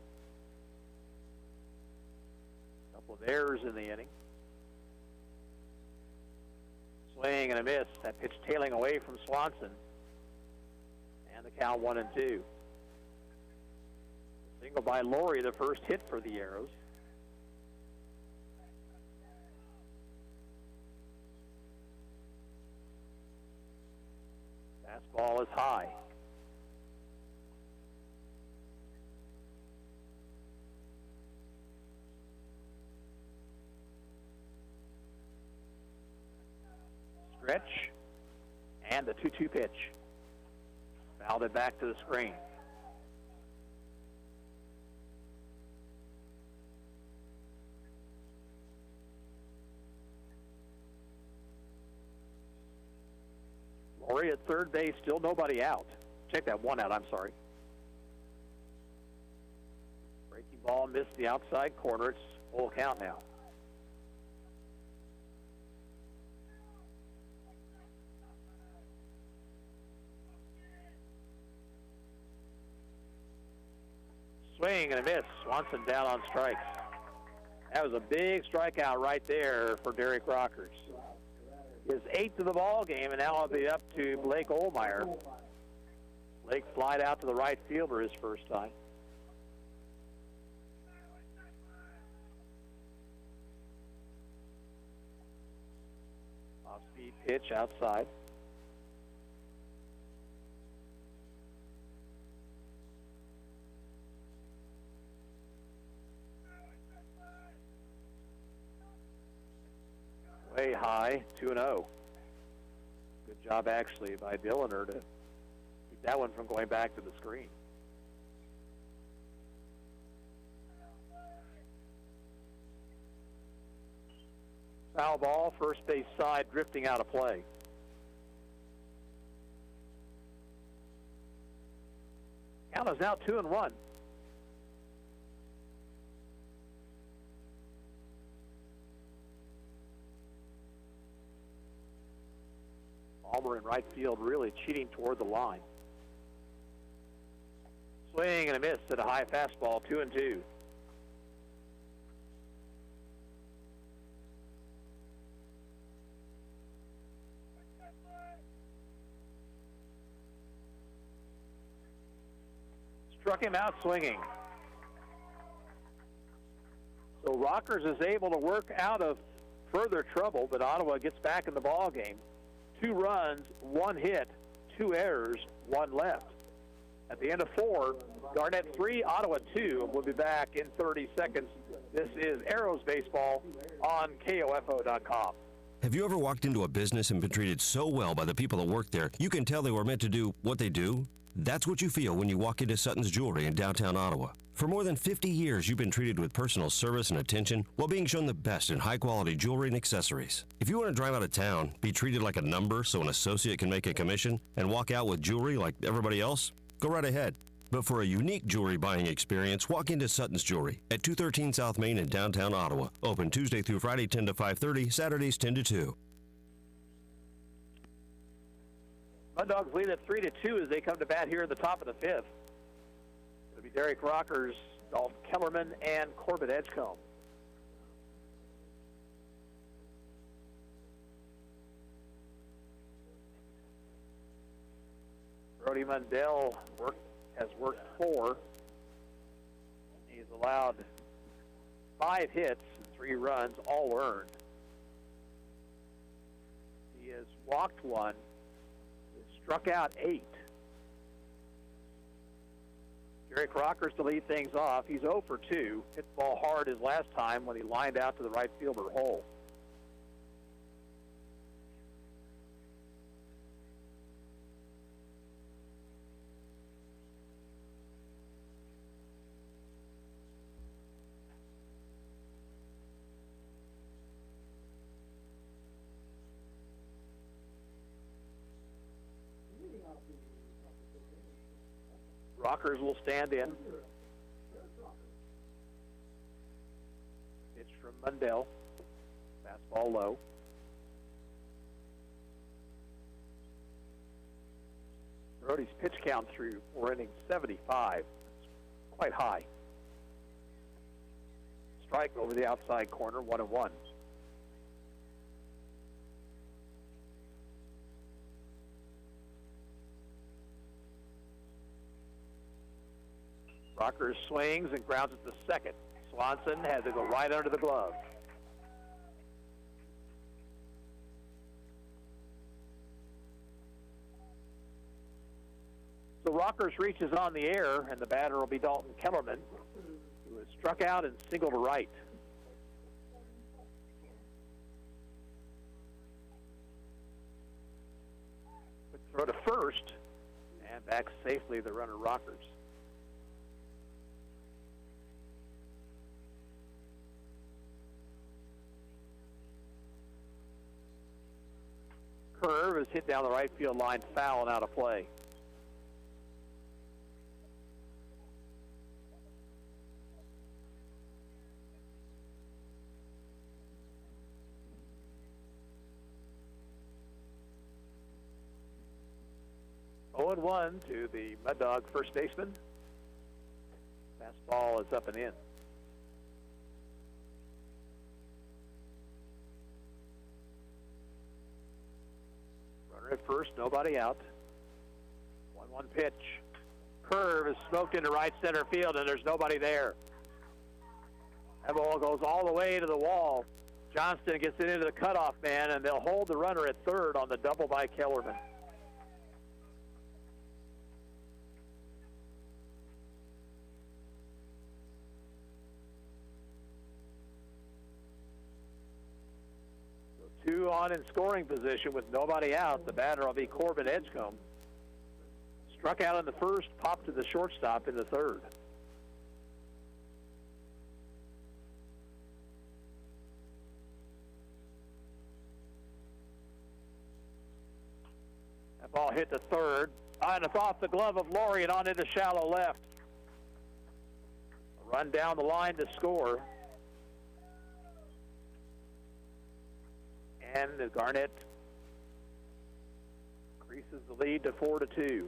A couple of errors in the inning. Swing and a miss. That pitch tailing away from Swanson. And the count 1-2. Single by Laurie, the first hit for the Arrows. Fastball is high. Stretch, and the 2-2 pitch. Fouled it back to the screen. Laurie at third base, still nobody out. Check that one out, I'm sorry. Breaking ball missed the outside corner. It's full count now. Swing and a miss. Swanson down on strikes. That was a big strikeout right there for Derek Rockers. His 8th of the ball game, and now it'll be up to Blake Ohlmeyer. Blake flied out to the right fielder his first time. Off-speed pitch outside. Way high, 2-0. Good job, actually, by Dilliner to keep that one from going back to the screen. Foul ball, first base side, drifting out of play. Count is now 2-1. Palmer in right field really cheating toward the line. Swing and a miss at a high fastball, 2-2. Struck him out swinging. So Rockers is able to work out of further trouble, but Ottawa gets back in the ball game. 2 runs, 1 hit, 2 errors, 1 left. At the end of 4, Garnett 3, Ottawa 2. We'll be back in 30 seconds. This is Arrows Baseball on KOFO.com. Have you ever walked into a business and been treated so well by the people that work there, you can tell they were meant to do what they do? That's what you feel when you walk into Sutton's Jewelry in downtown Ottawa. For more than 50 years, you've been treated with personal service and attention while being shown the best in high-quality jewelry and accessories. If you want to drive out of town, be treated like a number so an associate can make a commission, and walk out with jewelry like everybody else, go right ahead. But for a unique jewelry buying experience, walk into Sutton's Jewelry at 213 South Main in downtown Ottawa. Open Tuesday through Friday 10 to 5:30, Saturdays 10 to 2. Mud Dogs lead at 3-2 as they come to bat here in the top of the 5th. It'll be Derek Rockers, Dalton Kellerman, and Corbett Edgecombe. Brody Mundell has worked 4. He's allowed 5 hits and 3 runs, all earned. He has walked 1. Struck out 8. Derek Rockers to lead things off. He's 0 for 2. Hit the ball hard his last time when he lined out to the right fielder hole. Rockers will stand in. Pitch from Mundell. Fastball low. Brody's pitch count through 4 innings, 75. It's quite high. Strike over the outside corner, 1-1. Rockers swings and grounds it to second. Swanson has to go right under the glove. So Rockers reaches on the air, and the batter will be Dalton Kellerman, who has struck out and singled to right. Quick throw to first, and back safely the runner Rockers. Curve is hit down the right field line, foul and out of play. Oh, 0-1 to the Mud Dog first baseman. Fastball is up and in. Runner at first, nobody out. 1-1 pitch. Curve is smoked into right center field, and there's nobody there. That ball goes all the way to the wall. Johnston gets it into the cutoff man, and they'll hold the runner at third on the double by Kellerman. Two on in scoring position with nobody out. The batter will be Corbin Edgecombe. Struck out in the first, popped to the shortstop in the third. That ball hit the third, and it's off the glove of Laurie and on into shallow left. A run down the line to score. And Garnett increases the lead to 4-2.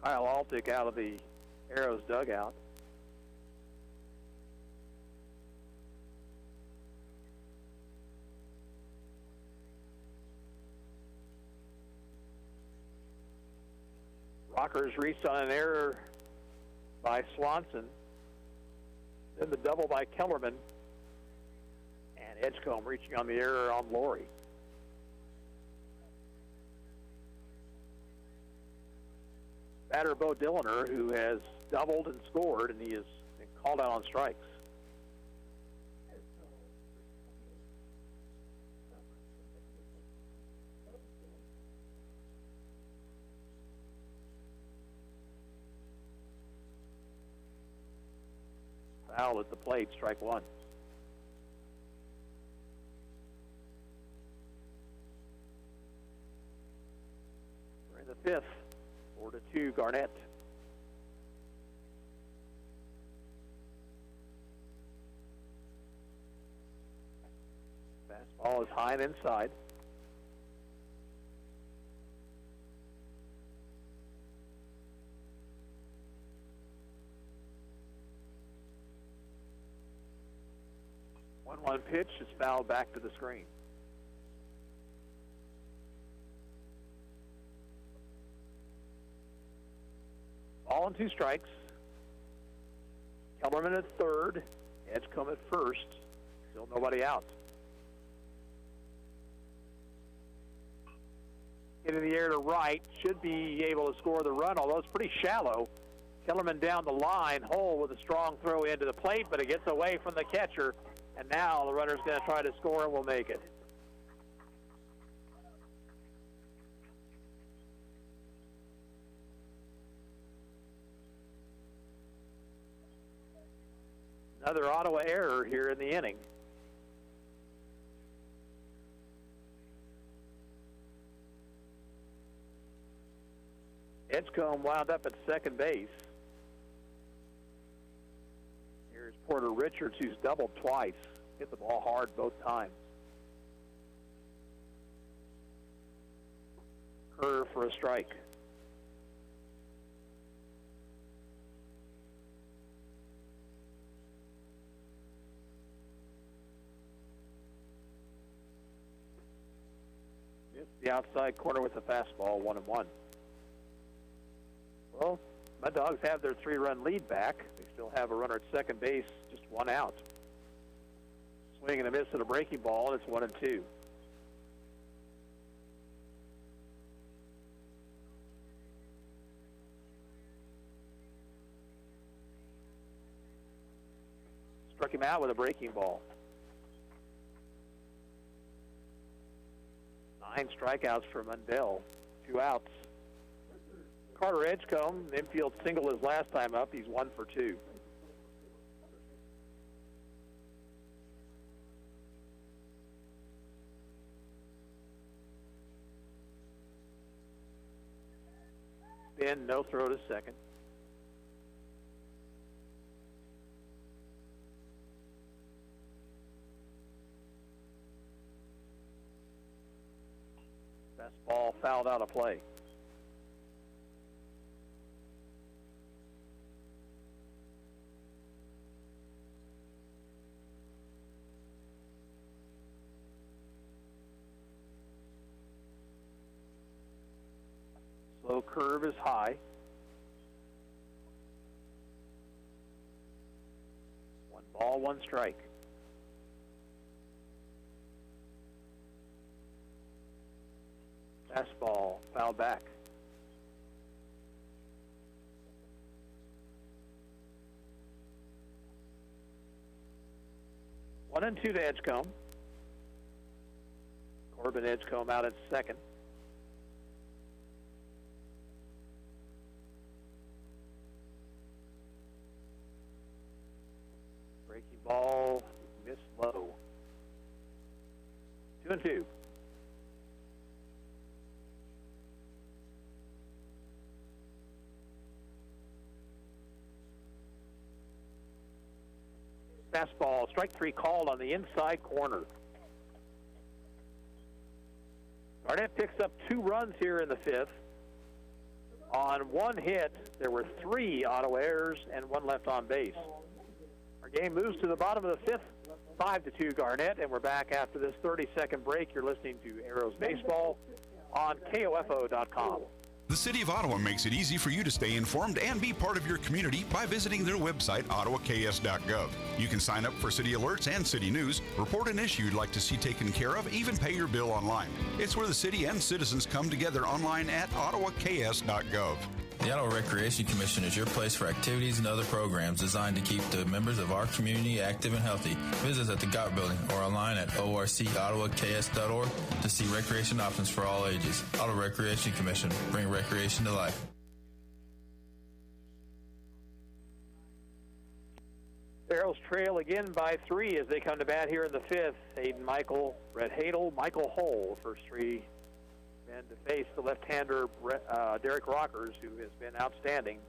Kyle Altick out of the Arrows dugout. Rockers reached on an error by Swanson. Then the double by Kellerman, and Edgecombe reaching on the error on Laurie. Batter Bo Dilliner, who has doubled and scored, and he has been called out on strikes. Foul at the plate, strike one. We're in the fifth, 4-2 Garnett. Fastball is high and inside. One pitch is fouled back to the screen. Ball and two strikes. Kellerman at third. Edgecombe at first. Still nobody out. Hit in the air to right. Should be able to score the run, although it's pretty shallow. Kellerman down the line, hole with a strong throw into the plate, but it gets away from the catcher. And now the runner's going to try to score and will make it. Another Ottawa error here in the inning. Edgecombe wound up at second base. Here's Porter Richards, who's doubled twice. Hit the ball hard both times. Curve for a strike. Missed the outside corner with the fastball, 1-1. Well, Mud Dogs have their 3-run lead back. They still have a runner at second base, just 1 out. Swing and a miss at a breaking ball, and it's 1-2. Struck him out with a breaking ball. 9 strikeouts for Mundell, 2 outs. Carter Edgecombe, infield single his last time up. He's 1 for 2. Spin, no throw to second. Ball fouled out of play. Slow curve is high. 1 ball, 1 strike. Fastball, foul back. One and 2 to Edgecombe. Corbin Edgecombe out at second. Breaking ball, missed low. 2 and 2. Fastball, strike 3 called on the inside corner. Garnett picks up 2 runs here in the 5th. On 1 hit, there were 3 auto errors and 1 left on base. Our game moves to the bottom of the 5th, 5-2 Garnett, and we're back after this 30-second break. You're listening to Arrows Baseball on KOFO.com. The City of Ottawa makes it easy for you to stay informed and be part of your community by visiting their website, ottawaks.gov. You can sign up for city alerts and city news, report an issue you'd like to see taken care of, even pay your bill online. It's where the city and citizens come together online at ottawaks.gov. The Ottawa Recreation Commission is your place for activities and other programs designed to keep the members of our community active and healthy. Visit us at the GOT building or online at orcottawaks.org to see recreation options for all ages. Ottawa Recreation Commission, bring recreation to life. Arrows trail again by 3 as they come to bat here in the 5th. Hayden Michael, Brett Hadel, Michael Hull, first 3 men to face the left-hander Derek Rockers, who has been outstanding.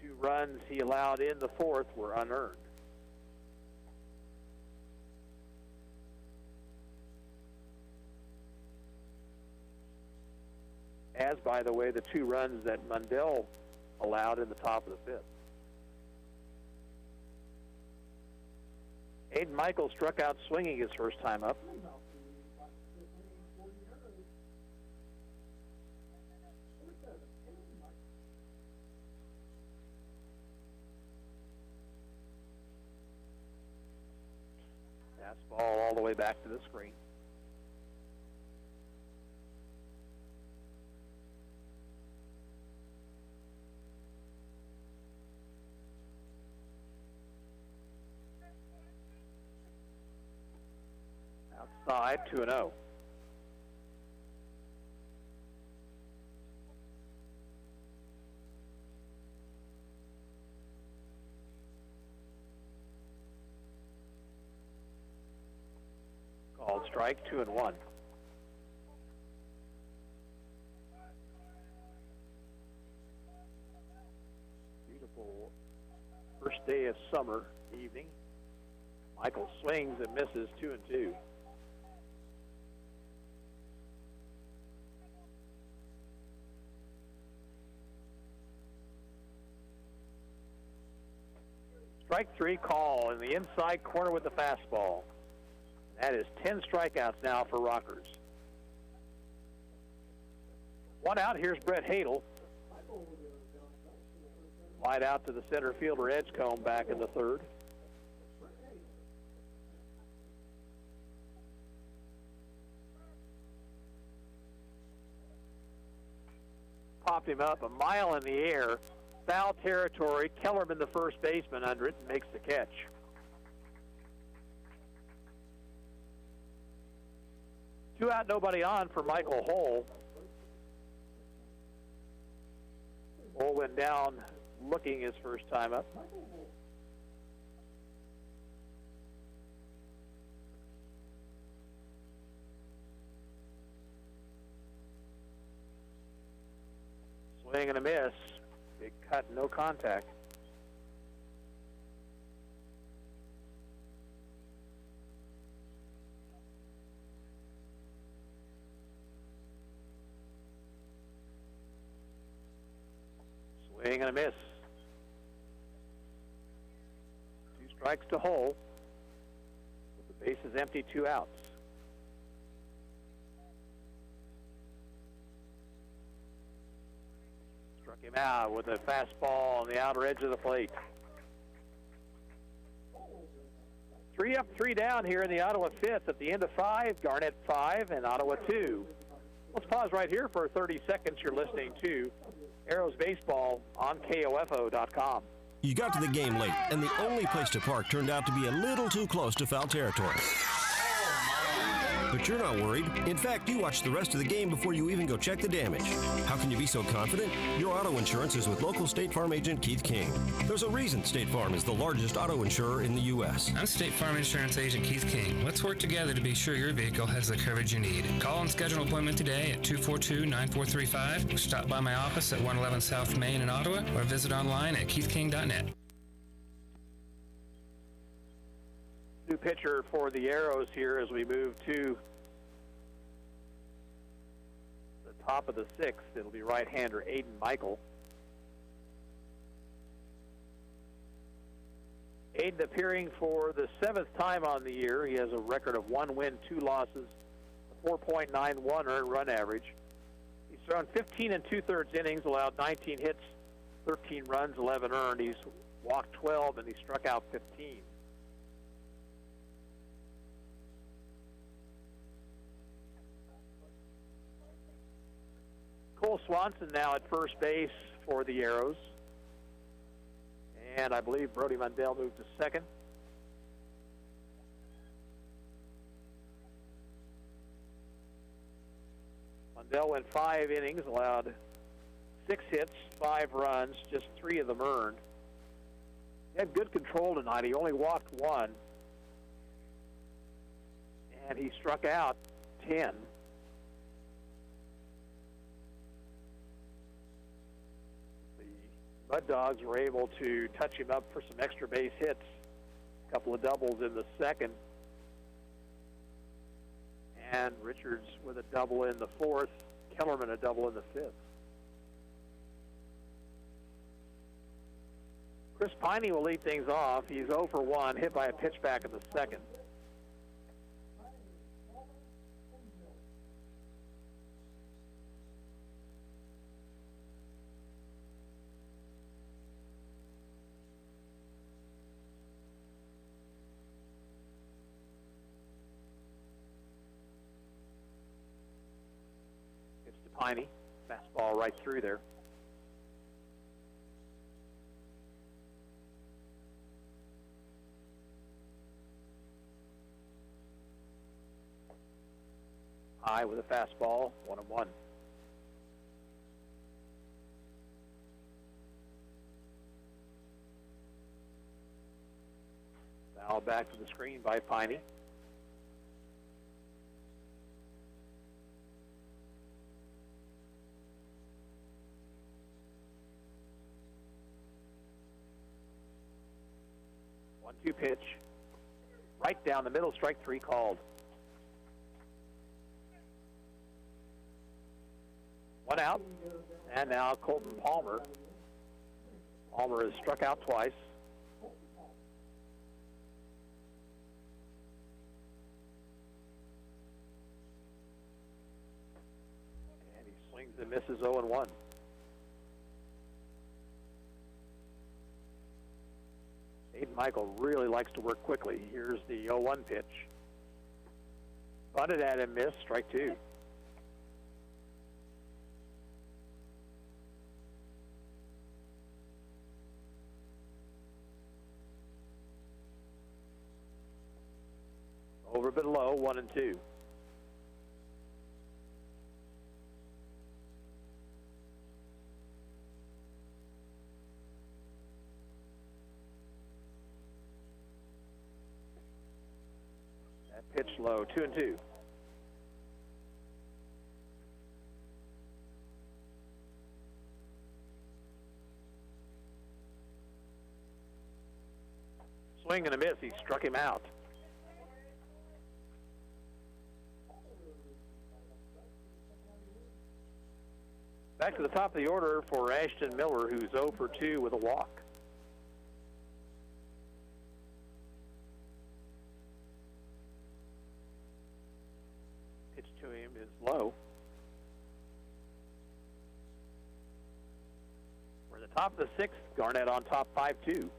The 2 runs he allowed in the 4th were unearned. As, by the way, the 2 runs that Mundell allowed in the top of the 5th. Aiden Michael struck out swinging his first time up. Fastball all the way back to the screen. Outside, 2-0. Called strike, 2-1. Beautiful first day of summer evening. Michael swings and misses, 2-2. Strike 3 call in the inside corner with the fastball. That is 10 strikeouts now for Rockers. One out. Here's Brett Hadel. Wide out to the center fielder Edgecombe back in the third. Popped him up a mile in the air. Foul territory. Kellerman, the first baseman, under it, and makes the catch. Two out, nobody on for Michael Hull. Hull went down looking his first time up. Swing and a miss. Big cut, no contact. Swing and a miss. 2 strikes to Hull. With the bases empty, 2 outs. Struck him out with a fastball on the outer edge of the plate. 3 up, 3 down here in the Ottawa 5th. At the end of 5, Garnett 5 and Ottawa 2. Let's pause right here for 30 seconds. You're listening to Arrows Baseball on KOFO.com. You got to the game late, and the only place to park turned out to be a little too close to foul territory. But you're not worried. In fact, you watch the rest of the game before you even go check the damage. How can you be so confident? Your auto insurance is with local State Farm agent Keith King. There's a reason State Farm is the largest auto insurer in the U.S. I'm State Farm Insurance Agent Keith King. Let's work together to be sure your vehicle has the coverage you need. Call and schedule an appointment today at 242-9435. Stop by my office at 111 South Main in Ottawa or visit online at keithking.net. New pitcher for the Arrows here as we move to the top of the 6th. It'll be right-hander Aiden Michael. Aiden appearing for the 7th time on the year. He has a record of 1 win, 2 losses, a 4.91 earned run average. He's thrown 15 2/3 innings, allowed 19 hits, 13 runs, 11 earned. He's walked 12 and he struck out 15. Cole Swanson now at first base for the Arrows. And I believe Brody Mundell moved to second. Mundell went 5 innings, allowed 6 hits, 5 runs, just 3 of them earned. He had good control tonight. He only walked 1. And he struck out 10. Mud Dogs were able to touch him up for some extra base hits. A couple of doubles in the 2nd. And Richards with a double in the 4th. Kellerman a double in the 5th. Chris Piney will lead things off. He's 0 for 1, hit by a pitch back in the 2nd. Piney, fastball right through there. High with a fastball, 1-1. Foul back to the screen by Piney. Two pitch, right down the middle, strike 3 called. 1 out, and now Colton Palmer. Palmer has struck out twice. and misses 0-1. Aiden Michael really likes to work quickly. Here's the 0-1 pitch. Bunted at him, missed, strike two. Over but low, 1-2. That pitch low, 2-2. Swing and a miss, he struck him out. Back to the top of the order for Ashton Miller, who's 0 for 2 with a walk. Pitch to him is low. We're at the top of the sixth. Garnett on top, 5-2. Too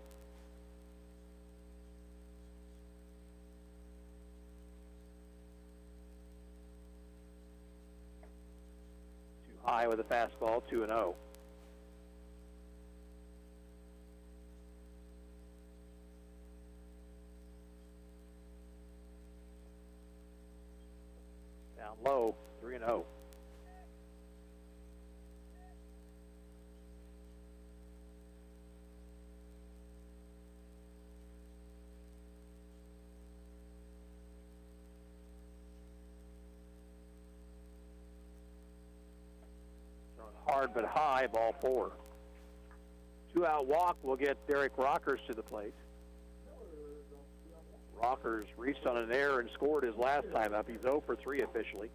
high with a fastball, 2-0. Down low, 3-0. Hard but high, ball 4. 2-out walk will get Derek Rockers to the plate. Rockers reached on an error and scored his last time up. He's 0 for 3 officially.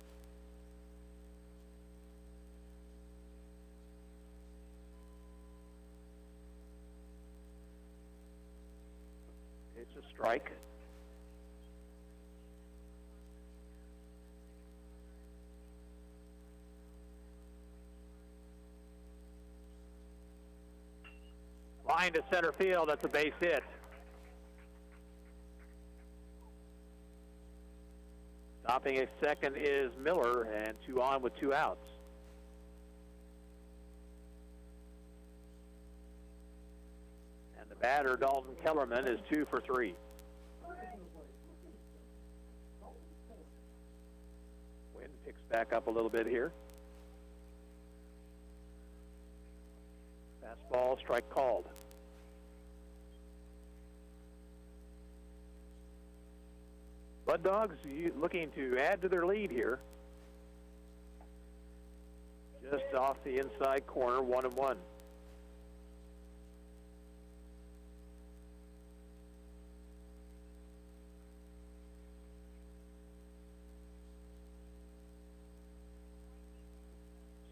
It's a strike. Line to center field. That's a base hit. Stopping at second is Miller, and 2 on with 2 outs. And the batter, Dalton Kellerman, is 2 for 3. Wind picks back up a little bit here. Fastball, strike called. Bud Dogs looking to add to their lead here. Just off the inside corner, 1-1.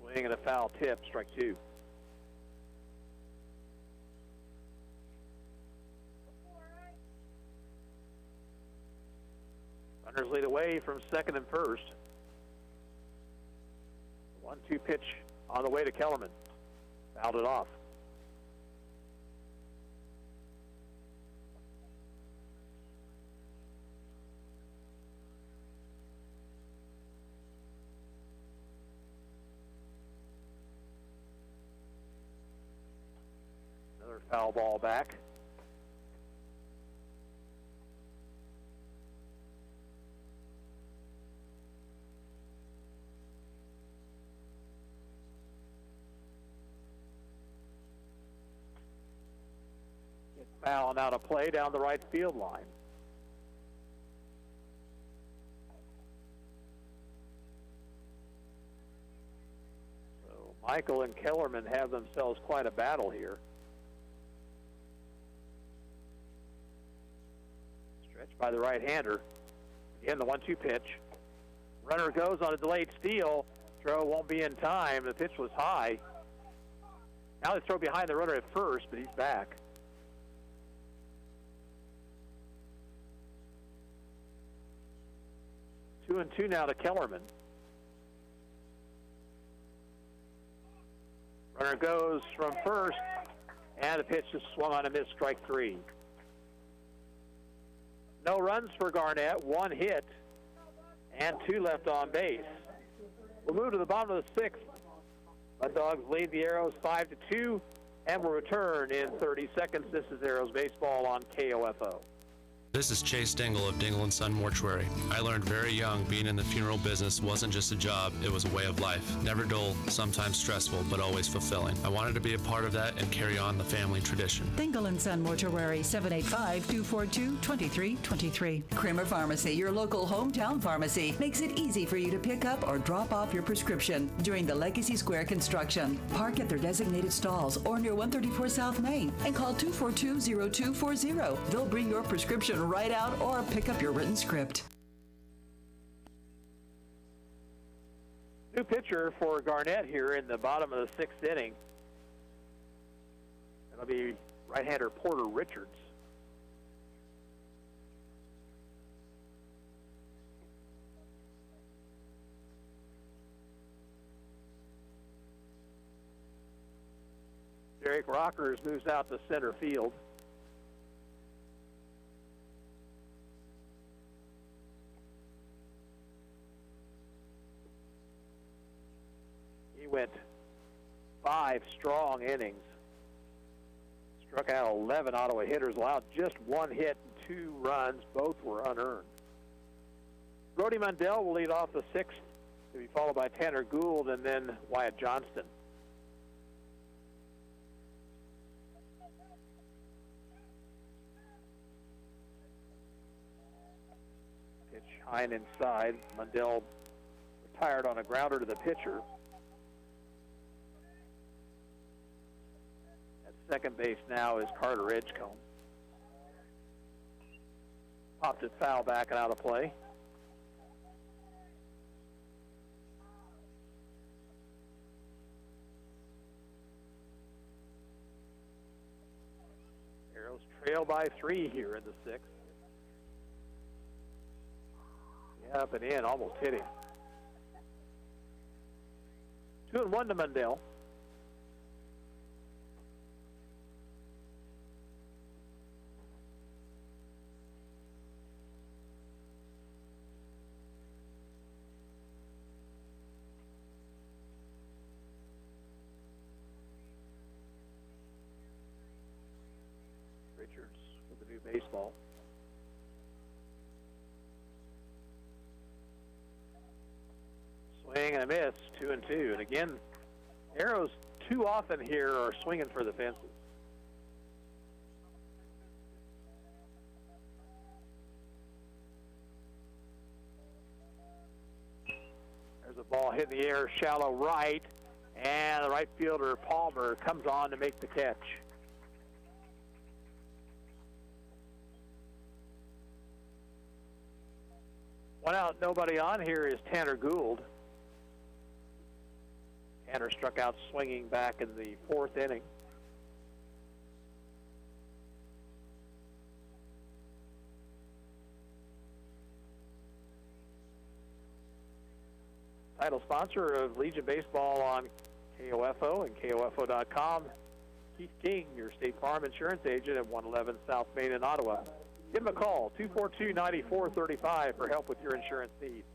Swing and a foul tip, strike 2. Runners lead away from second and first. 1-2 pitch on the way to Kellerman. Fouled it off. Another foul ball back. Foul and out of play down the right field line. So Michael and Kellerman have themselves quite a battle here. Stretched by the right-hander. Again, the 1-2 pitch. Runner goes on a delayed steal. Throw won't be in time. The pitch was high. Now they throw behind the runner at first, but he's back. 2-2 now to Kellerman. Runner goes from first, and the pitch is swung on and missed, strike 3. No runs for Garnett, 1 hit, and 2 left on base. We'll move to the bottom of the 6th. Mud Dogs lead the Arrows 5-2, and will return in 30 seconds. This is Arrows Baseball on KOFO. This is Chase Dingle of Dingle & Son Mortuary. I learned very young being in the funeral business wasn't just a job, it was a way of life. Never dull, sometimes stressful, but always fulfilling. I wanted to be a part of that and carry on the family tradition. Dingle & Son Mortuary, 785-242-2323. Kramer Pharmacy, your local hometown pharmacy, makes it easy for you to pick up or drop off your prescription during the Legacy Square construction. Park at their designated stalls or near 134 South Main and call 242-0240. They'll bring your prescription right out or pick up your written script. New pitcher for Garnett here in the bottom of the 6th inning. It'll be right-hander Porter Richards. Derek Rockers moves out to center field. He went 5 strong innings. Struck out 11 Ottawa hitters, allowed just 1 hit and 2 runs. Both were unearned. Brody Mundell will lead off the 6th, to be followed by Tanner Gould and then Wyatt Johnston. Pitch high and inside. Mundell retired on a grounder to the pitcher. Second base now is Carter Edgecombe. Popped it foul back and out of play. Arrows trail by 3 here in the 6th. Up and in, almost hit him. 2-1 to Mundell. Richards with the new baseball. Swing and a miss, 2-2. And again, Arrows too often here are swinging for the fences. There's a ball hit in the air, shallow right, and the right fielder Palmer comes on to make the catch. One out, nobody on. Here is Tanner Gould. Tanner struck out swinging back in the 4th inning. Title sponsor of Legion Baseball on KOFO and KOFO.com. Keith King, your State Farm Insurance agent at 111 South Main in Ottawa. Give him a call, 242-9435, for help with your insurance needs.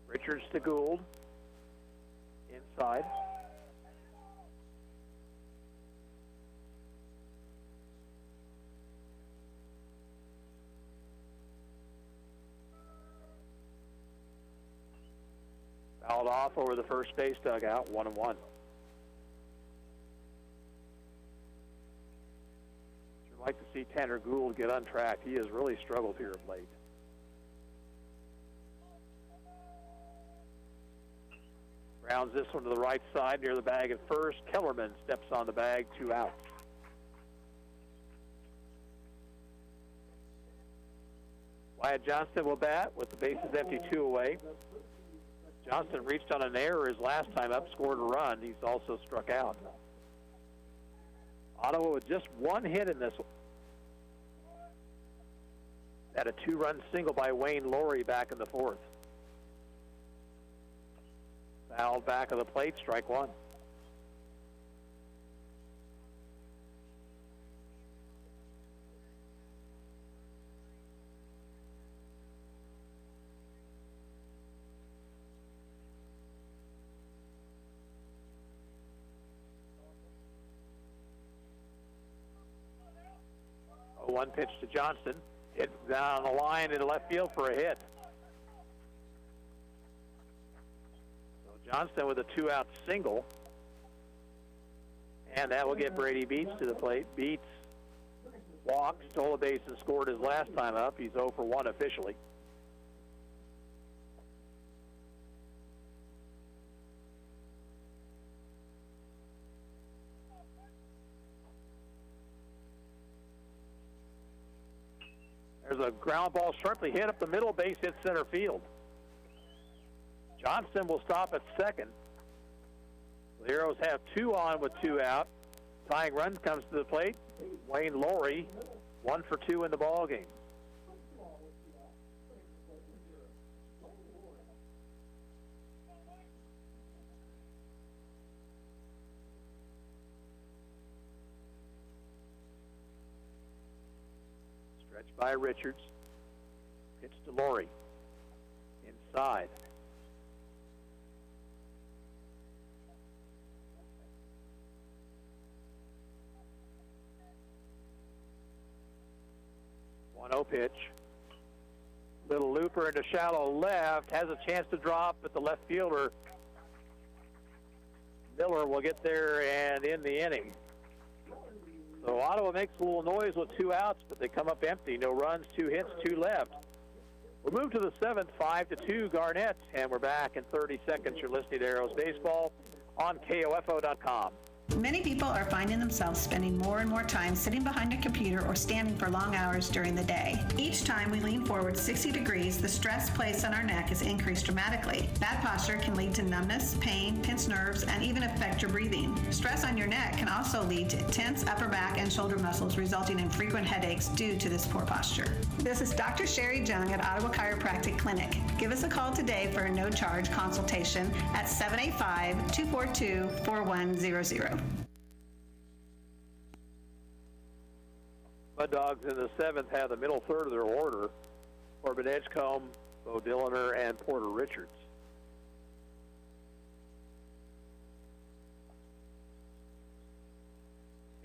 Richards to Gould. Inside. Fouled off over the first base dugout, 1-1. I'd like to see Tanner Gould get untracked. He has really struggled here of late. Grounds this one to the right side near the bag at first. Kellerman steps on the bag, 2 out. Wyatt Johnston will bat with the bases empty, 2 away. Johnston reached on an error his last time up, scored a run. He's also struck out. Ottawa with just 1 hit in this one. Had a 2-run single by Wayne Laurie back in the 4th. Fouled back of the plate, strike one. One pitch to Johnston. Hit down the line into left field for a hit. So Johnston with a 2-out single. And that will get Brady Beats to the plate. Beats walked, stole a base, and scored his last time up. He's 0 for 1 officially. There's a ground ball sharply hit up the middle, base hit center field. Johnston will stop at second. The Arrows have 2 on with 2 out. Tying run comes to the plate. Wayne Laurie, 1 for 2 in the ball game. By Richards. Pitch to Laurie. Inside. One 1-0 pitch. Little looper into shallow left. Has a chance to drop, but the left fielder, Miller, will get there and end the inning. So Ottawa makes a little noise with 2 outs, but they come up empty. No runs, 2 hits, 2 left. We'll move to the 7th, 5-2 Garnett, and we're back in 30 seconds. You're listening to Arrows Baseball on KOFO.com. Many people are finding themselves spending more and more time sitting behind a computer or standing for long hours during the day. Each time we lean forward 60 degrees, the stress placed on our neck is increased dramatically. Bad posture can lead to numbness, pain, tense nerves, and even affect your breathing. Stress on your neck can also lead to tense upper back and shoulder muscles, resulting in frequent headaches due to this poor posture. This is Dr. Sherry Jung at Ottawa Chiropractic Clinic. Give us a call today for a no-charge consultation at 785-242-4100. Mud Dogs in the 7th have the middle third of their order. Corbin Edgecombe, Bo Dilliner, and Porter Richards.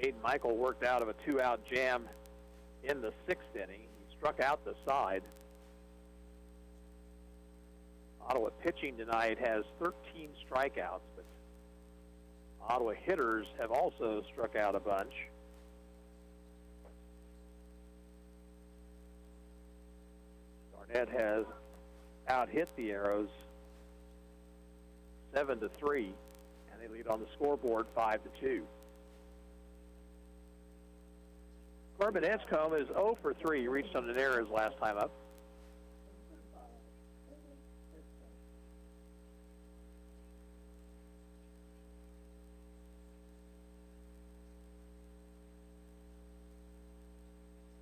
Aiden Michael worked out of a 2-out jam in the 6th inning. He struck out the side. Ottawa pitching tonight has 13 strikeouts, but Ottawa hitters have also struck out a bunch. Garnett has out-hit the Arrows 7-3, and they lead on the scoreboard 5-2. Corbin Edgecombe is 0 for 3. He reached on an error his last time up.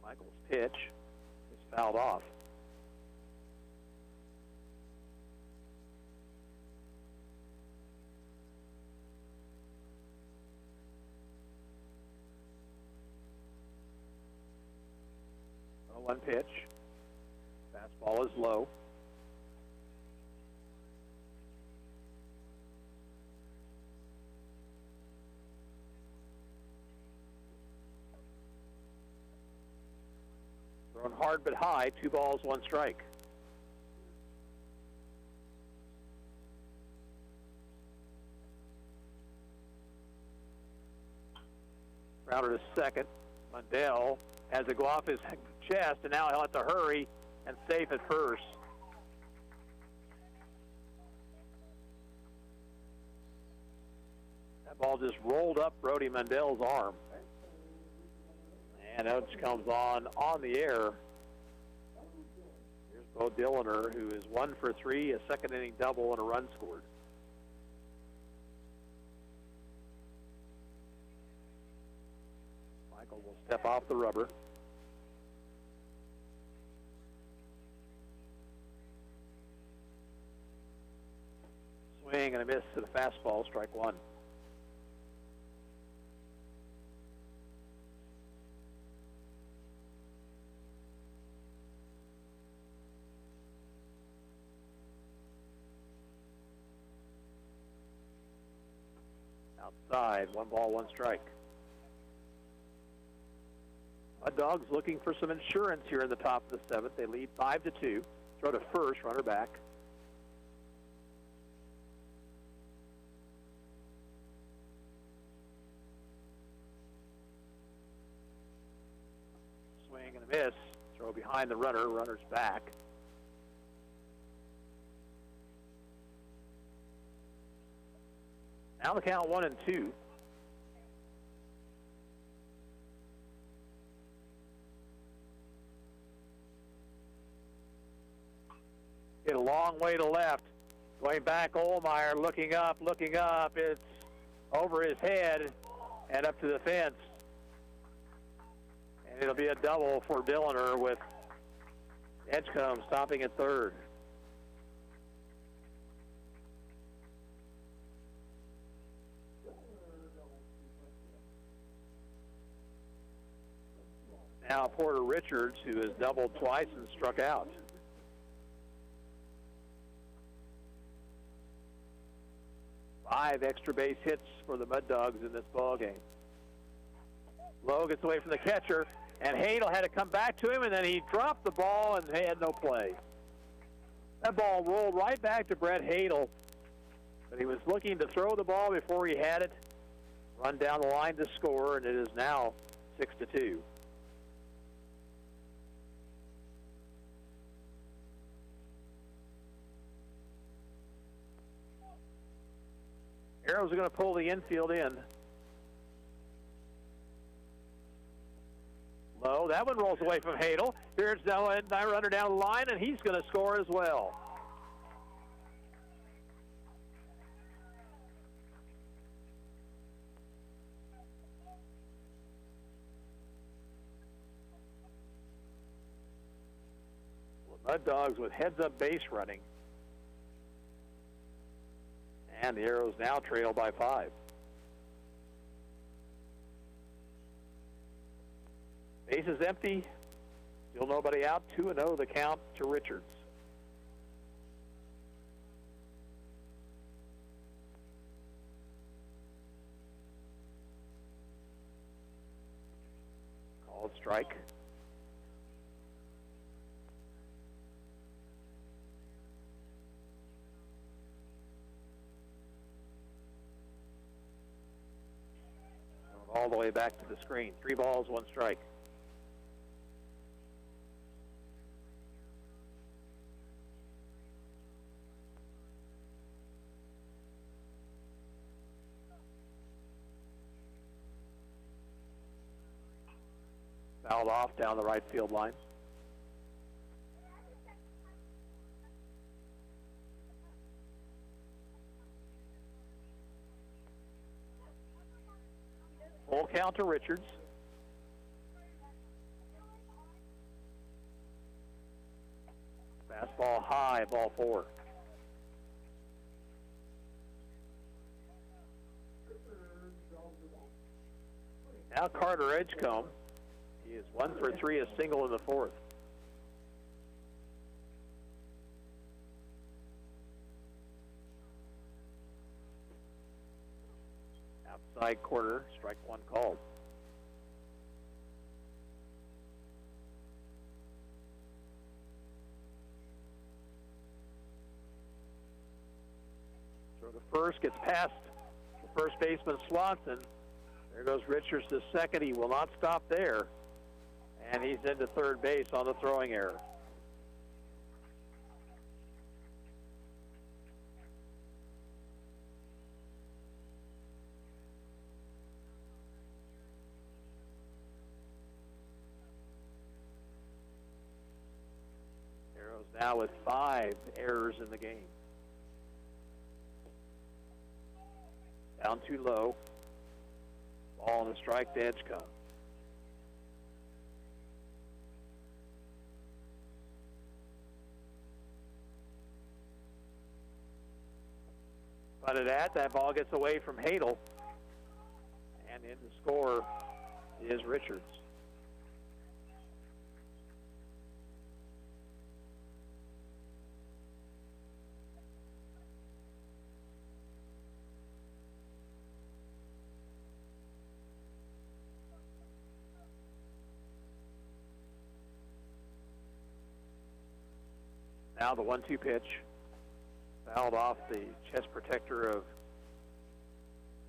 Michael's pitch is fouled off. One pitch. Fastball is low. Thrown hard but high. 2 balls, 1 strike. Grounder to second. Mundell has to go off his chest, and now he'll have to hurry and safe at first. That ball just rolled up Brody Mundell's arm. And Oates comes on the air. Here's Bo Dilliner, who is 1 for 3, a second inning double, and a run scored. Michael will step off the rubber. Swing and a miss to the fastball, strike one. Outside, 1 ball, 1 strike. Mud Dogs looking for some insurance here in the top of the 7th. They lead 5-2. Throw to first, runner back. Swing and a miss. Throw behind the runner. Runner's back. Now the count 1-2. Hit a long way to left. Going back, Ohlmeyer looking up. It's over his head and up to the fence. And it'll be a double for Dilliner with Edgecombe stopping at third. Now Porter Richards, who has doubled twice and struck out. Five extra base hits for the Mud Dogs in this ball game. Lowe gets away from the catcher, and Hadel had to come back to him, and then he dropped the ball and had no play. That ball rolled right back to Brett Hadel, but he was looking to throw the ball before he had it, run down the line to score, and it is now 6-2. Arrows are going to pull the infield in. Low, that one rolls away from Hadel. Here's now a runner down the line, and he's going to score as well. Mud Dogs with heads-up base running. And the Arrows now trail by 5. Base is empty. Still nobody out. 2-0 the count to Richards. Called strike. All the way back to the screen. 3 balls, 1 strike. Fouled off down the right field line. Full count to Richards. Fastball high, ball 4. Now Carter Edgecombe. He is 1 for 3, a single in the 4th. Outside quarter, strike 1 called. Throw to first, gets past the first baseman Swanson. There goes Richards to second. He will not stop there. And he's into third base on the throwing error. Arrows now with 5 errors in the game. Down too low. Ball on the strike to Edgecombe. Bunted at. That ball gets away from Hadel. And in the score is Richards. Now the 1-2 pitch. Fouled off the chest protector of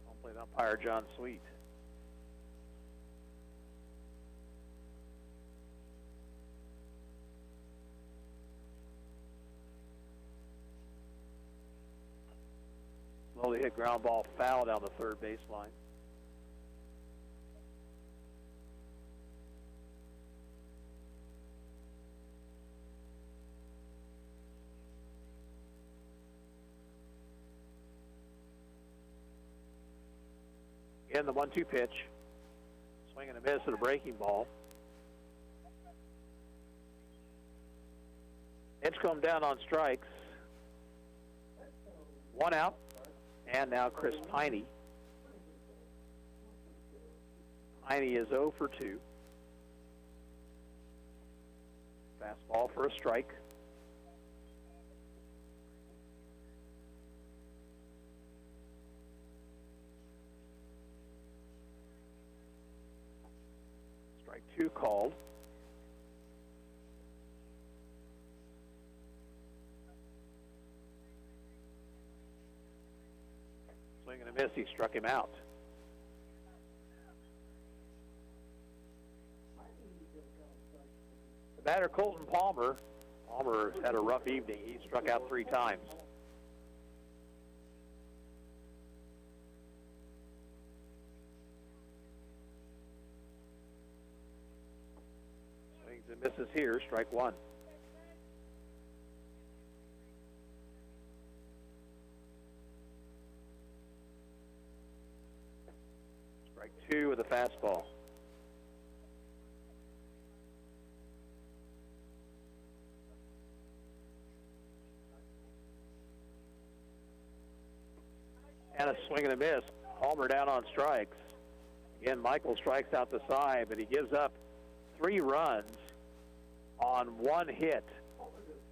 home plate umpire John Sweet. Slowly hit ground ball foul down the third baseline. Again, the 1-2 pitch. Swing and a miss at a breaking ball. Edgecombe down on strikes. One out. And now Chris Piney. Piney is 0 for 2. Fastball for a strike. Strike 2 called. Swing and a miss, he struck him out. The batter, Colton Palmer. Palmer had a rough evening. He struck out 3 times. Swings and misses here, strike 1. Strike 2 with a fastball. And a swing and a miss. Palmer down on strikes. Again, Michael strikes out the side, but he gives up 3 runs on 1 hit,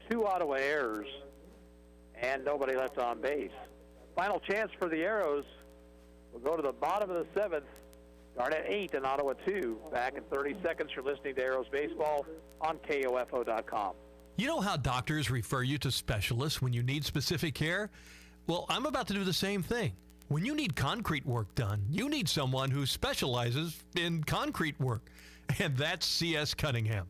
2 Ottawa errors, and nobody left on base. Final chance for the Arrows. We'll go to the bottom of the 7th. Garnett 8 and Ottawa 2. Back in 30 seconds. You're listening to Arrows Baseball on KOFO.com. You know how doctors refer you to specialists when you need specific care? Well, I'm about to do the same thing. When you need concrete work done, you need someone who specializes in concrete work. And that's C.S. Cunningham.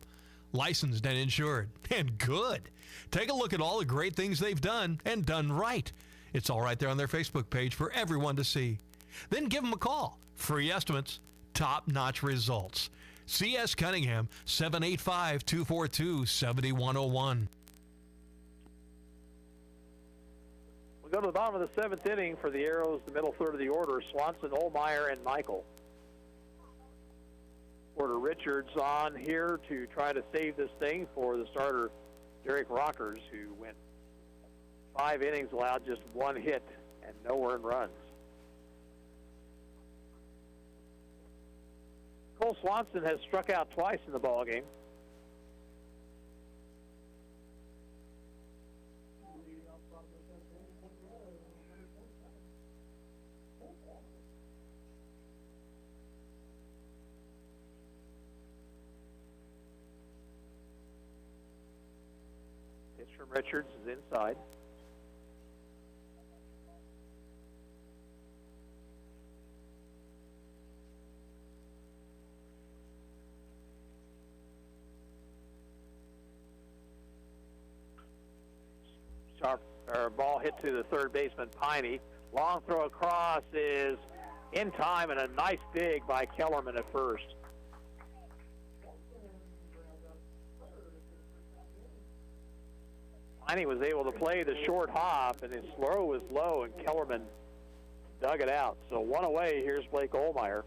Licensed and insured. And good. Take a look at all the great things they've done and done right. It's all right there on their Facebook page for everyone to see. Then give them a call. Free estimates, top-notch results. C.S. Cunningham, 785-242-7101. We go to the bottom of the 7th inning for the Arrows, the middle third of the order. Swanson, Olmeyer, and Michael. Porter Richards on here to try to save this thing for the starter, Derek Rockers, who went 5 innings, allowed just 1 hit and no earned runs. Cole Swanson has struck out twice in the ballgame. Pitch from Richards is inside. Ball hit to the third baseman, Piney. Long throw across is in time, and a nice dig by Kellerman at first. Piney was able to play the short hop, and his throw was low, and Kellerman dug it out. So 1 away, here's Blake Olmeyer,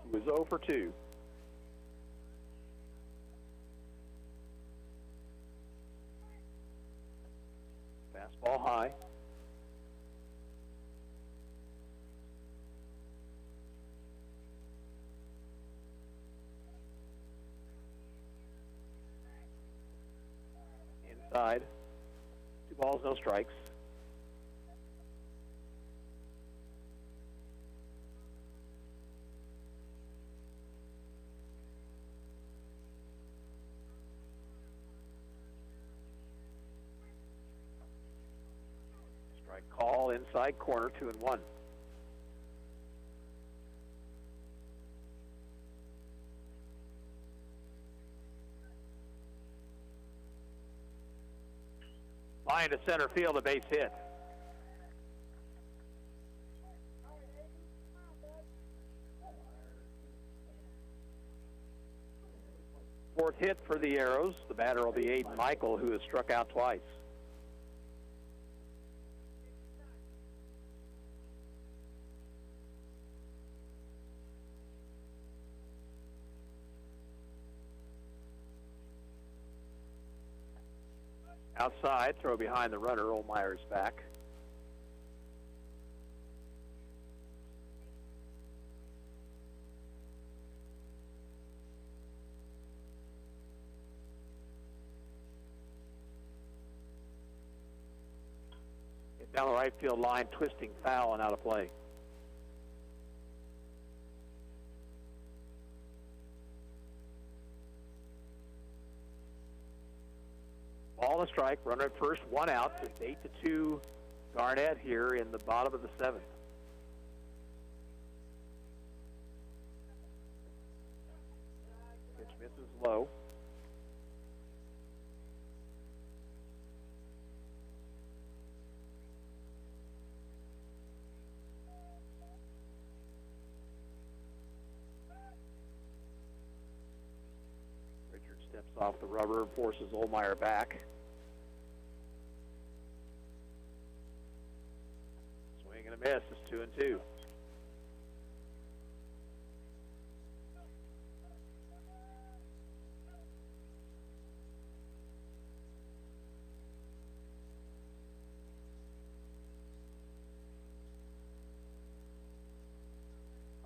who was 0 for 2. Fastball high. outside. 2 balls, no strikes. Strike call inside corner, 2-1. Line to center field, a base hit. Fourth hit for the Arrows. The batter will be Aiden Michael, who has struck out twice. Outside, throw behind the runner. Ohlmeyer's back. Hit down the right field line, twisting foul and out of play. Ball and a strike, runner at first, 1 out. It's 8-2 Garnett here in the bottom of the 7th. Pitch misses low. Richard steps off the rubber and forces Ohlmeyer back. Swing and a miss. It's 2-2.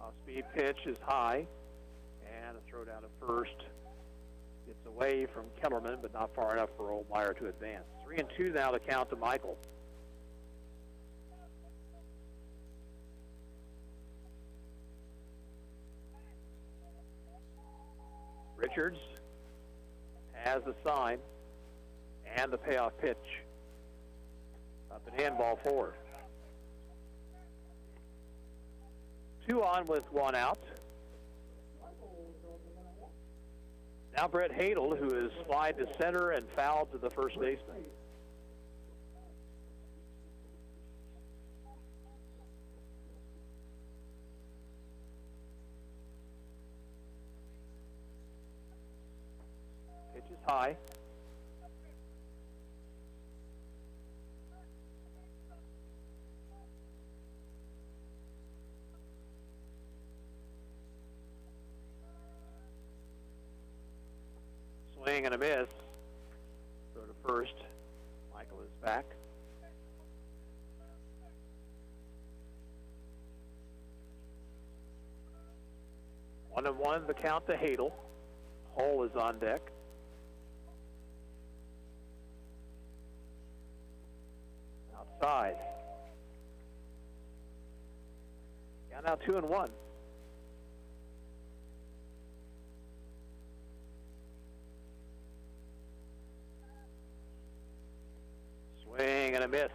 Off-speed pitch is high, and a throw down to first. It's away from Kellerman, but not far enough for Ohlmeyer to advance. 3-2 now to count to Michael. Richards has the sign and the payoff pitch. Up and in, ball 4. 2 on with 1 out. Now Brett Hadel, who is slide to center and fouled to the first baseman. Pitch is high. Swing and a miss. Throw to first. Michael is back. One and one, the count to Hadel. Hole is on deck. Outside. Yeah, now 2-1. Swing and a miss.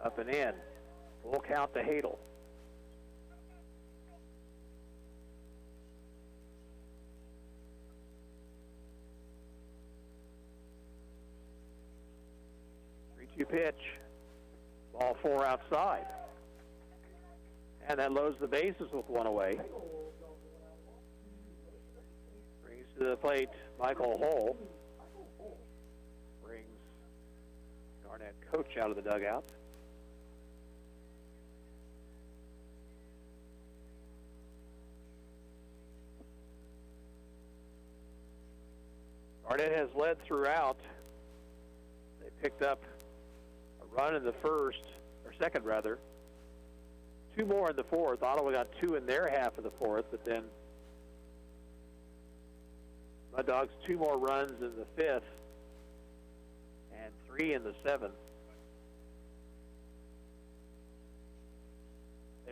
Up and in. Full count to Hadel. Pitch. Ball 4 outside. And that loads the bases with 1 away. Brings to the plate Michael Hull. Brings Garnett coach out of the dugout. Garnett has led throughout. picked up a run in the second rather. Two more in the fourth. Ottawa got two in their half of the fourth, but then Mud Dogs 2 more runs in the fifth and 3 in the seventh.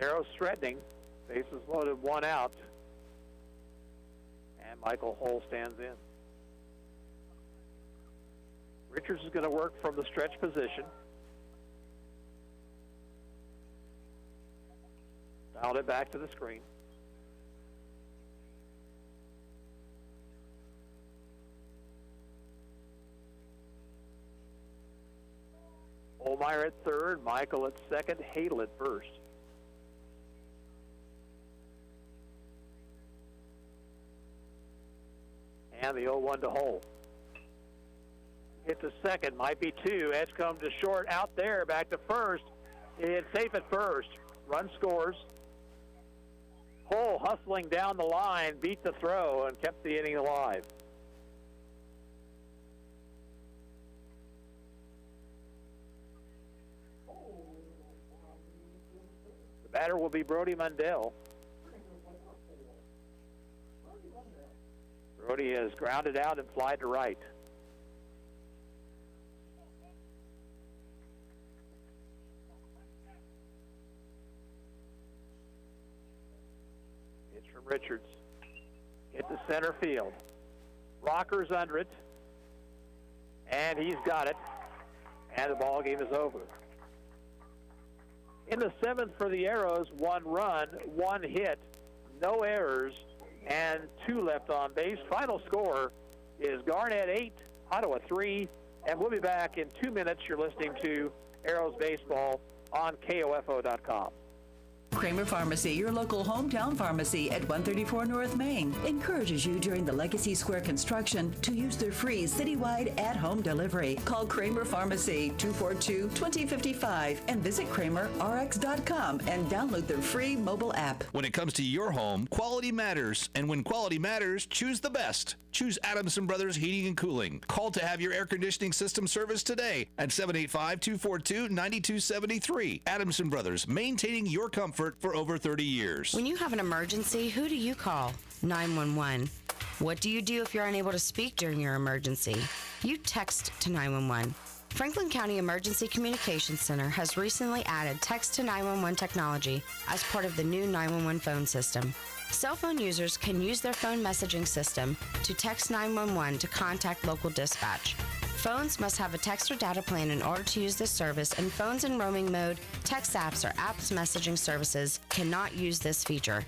Arrows threatening. Bases loaded, 1 out. And Michael Hull stands in. Richards is going to work from the stretch position. Dialed it back to the screen. Olmeyer at third, Michael at second, Hadel at first. And the 0-1 to Hull. Hit to second, might be 2. Edgecombe to short, out there, back to first. It's safe at first. Run scores. Hull hustling down the line, beat the throw, and kept the inning alive. The batter will be Brody Mundell. Brody has grounded out and flied to right. It's from Richards. Hit to center field. Rocker's under it. And he's got it. And the ball game is over. In the seventh for the Arrows, 1 run, 1 hit, no errors, and 2 left on base. Final score is Garnett 8, Ottawa 3, and we'll be back in 2 minutes. You're listening to Arrows Baseball on KOFO.com. Kramer Pharmacy, your local hometown pharmacy at 134 North Main, encourages you during the Legacy Square construction to use their free citywide at-home delivery. Call Kramer Pharmacy 242-2055 and visit KramerRx.com and download their free mobile app. When it comes to your home, quality matters. And when quality matters, choose the best. Choose Adamson Brothers Heating and Cooling. Call to have your air conditioning system serviced today at 785-242-9273. Adamson Brothers, maintaining your comfort for over 30 years. When you have an emergency, who do you call? 911. What do you do if you're unable to speak during your emergency? You text to 911. Franklin County Emergency Communications Center has recently added text to 911 technology as part of the new 911 phone system. Cell phone users can use their phone messaging system to text 911 to contact local dispatch. Phones must have a text or data plan in order to use this service, and phones in roaming mode, text apps, or apps messaging services cannot use this feature.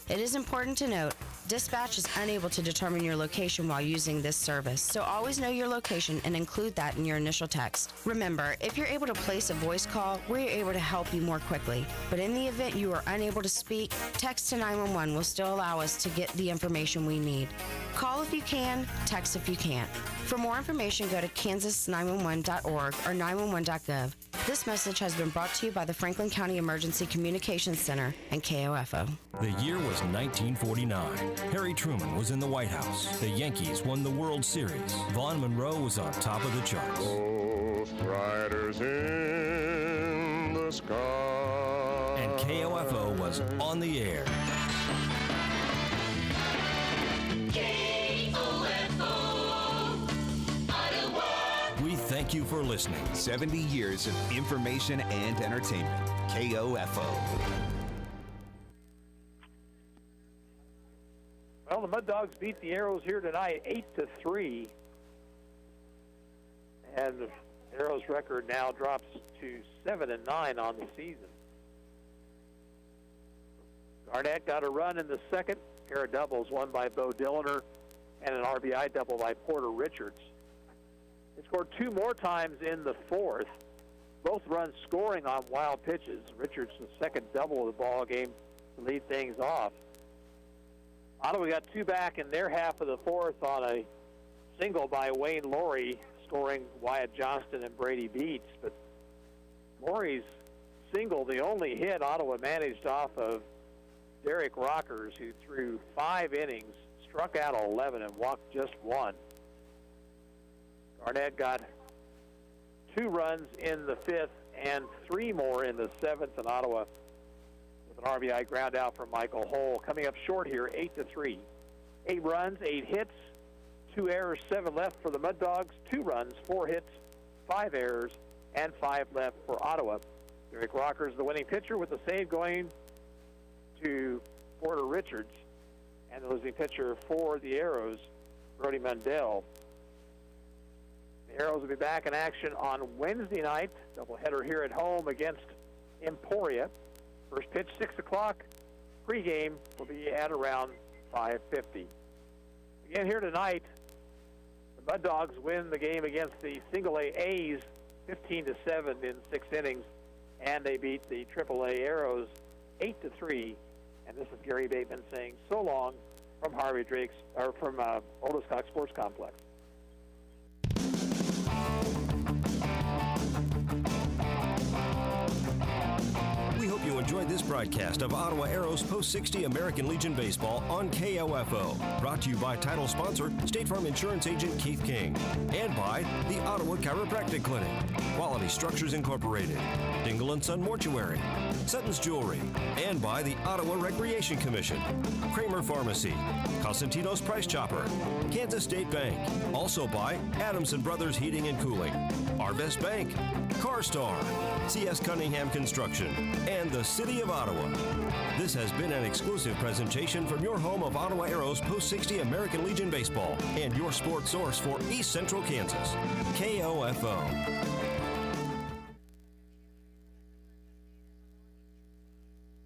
It is important to note, dispatch is unable to determine your location while using this service, so always know your location and include that in your initial text. Remember, if you're able to place a voice call, we're able to help you more quickly. But in the event you are unable to speak, text to 911 will still allow us to get the information we need. Call if you can, text if you can't. For more information, go to kansas911.org or 911.gov. This message has been brought to you by the Franklin County Emergency Communications Center and KOFO. The year was 1949. Harry Truman was in the White House. The Yankees won the World Series. Vaughn Monroe was on top of the charts. Ghost riders in the sky. And KOFO was on the air. Thank you for listening. 70 years of information and entertainment. KOFO. Well, the Mud Dogs beat the Arrows here tonight 8-3. And the Arrows record now drops to 7-9 on the season. Garnett got a run in the second. Pair of doubles, one by Bo Dillner and an RBI double by Porter Richards. They scored 2 more times in the fourth. Both runs scoring on wild pitches. Richards' the second double of the ball game to lead things off. Ottawa got 2 back in their half of the fourth on a single by Wayne Laurie, scoring Wyatt Johnston and Brady Beats. But Laurie's single, the only hit Ottawa managed off of Derek Rockers, who threw 5 innings, struck out 11, and walked just 1. Garnett got 2 runs in the 5th, and 3 more in the 7th, and Ottawa with an RBI ground out from Michael Hull. Coming up short here, 8-3. 8 runs, 8 hits, 2 errors, 7 left for the Mud Dogs. 2 runs, 4 hits, 5 errors, and 5 left for Ottawa. Derek Rockers, the winning pitcher, with the save going to Porter Richards, and the losing pitcher for the Arrows, Brody Mundell. The Arrows will be back in action on Wednesday night. Doubleheader here at home against Emporia. First pitch, 6 o'clock. Pre-game will be at around 5:50. Again here tonight, the Mud Dogs win the game against the Single-A A's 15-7 in 6 innings, and they beat the Triple-A Arrows 8-3. And this is Gary Bateman saying so long from Harvey Drake's, or from Otis Cox Sports Complex. We hope you enjoyed this broadcast of Ottawa Arrows Post 60 American Legion Baseball on KOFO. Brought to you by title sponsor, State Farm Insurance Agent Keith King. And by the Ottawa Chiropractic Clinic, Quality Structures Incorporated, Dingle & Son Mortuary, Sutton's Jewelry, and by the Ottawa Recreation Commission, Kramer Pharmacy, Cosentino's Price Chopper, Kansas State Bank. Also by Adamson Brothers Heating and Cooling, Arvest Bank, CarStar, C.S. Cunningham Construction, and the City of Ottawa. This has been an exclusive presentation from your home of Ottawa Arrows Post 60 American Legion Baseball and your sports source for East Central Kansas, KOFO.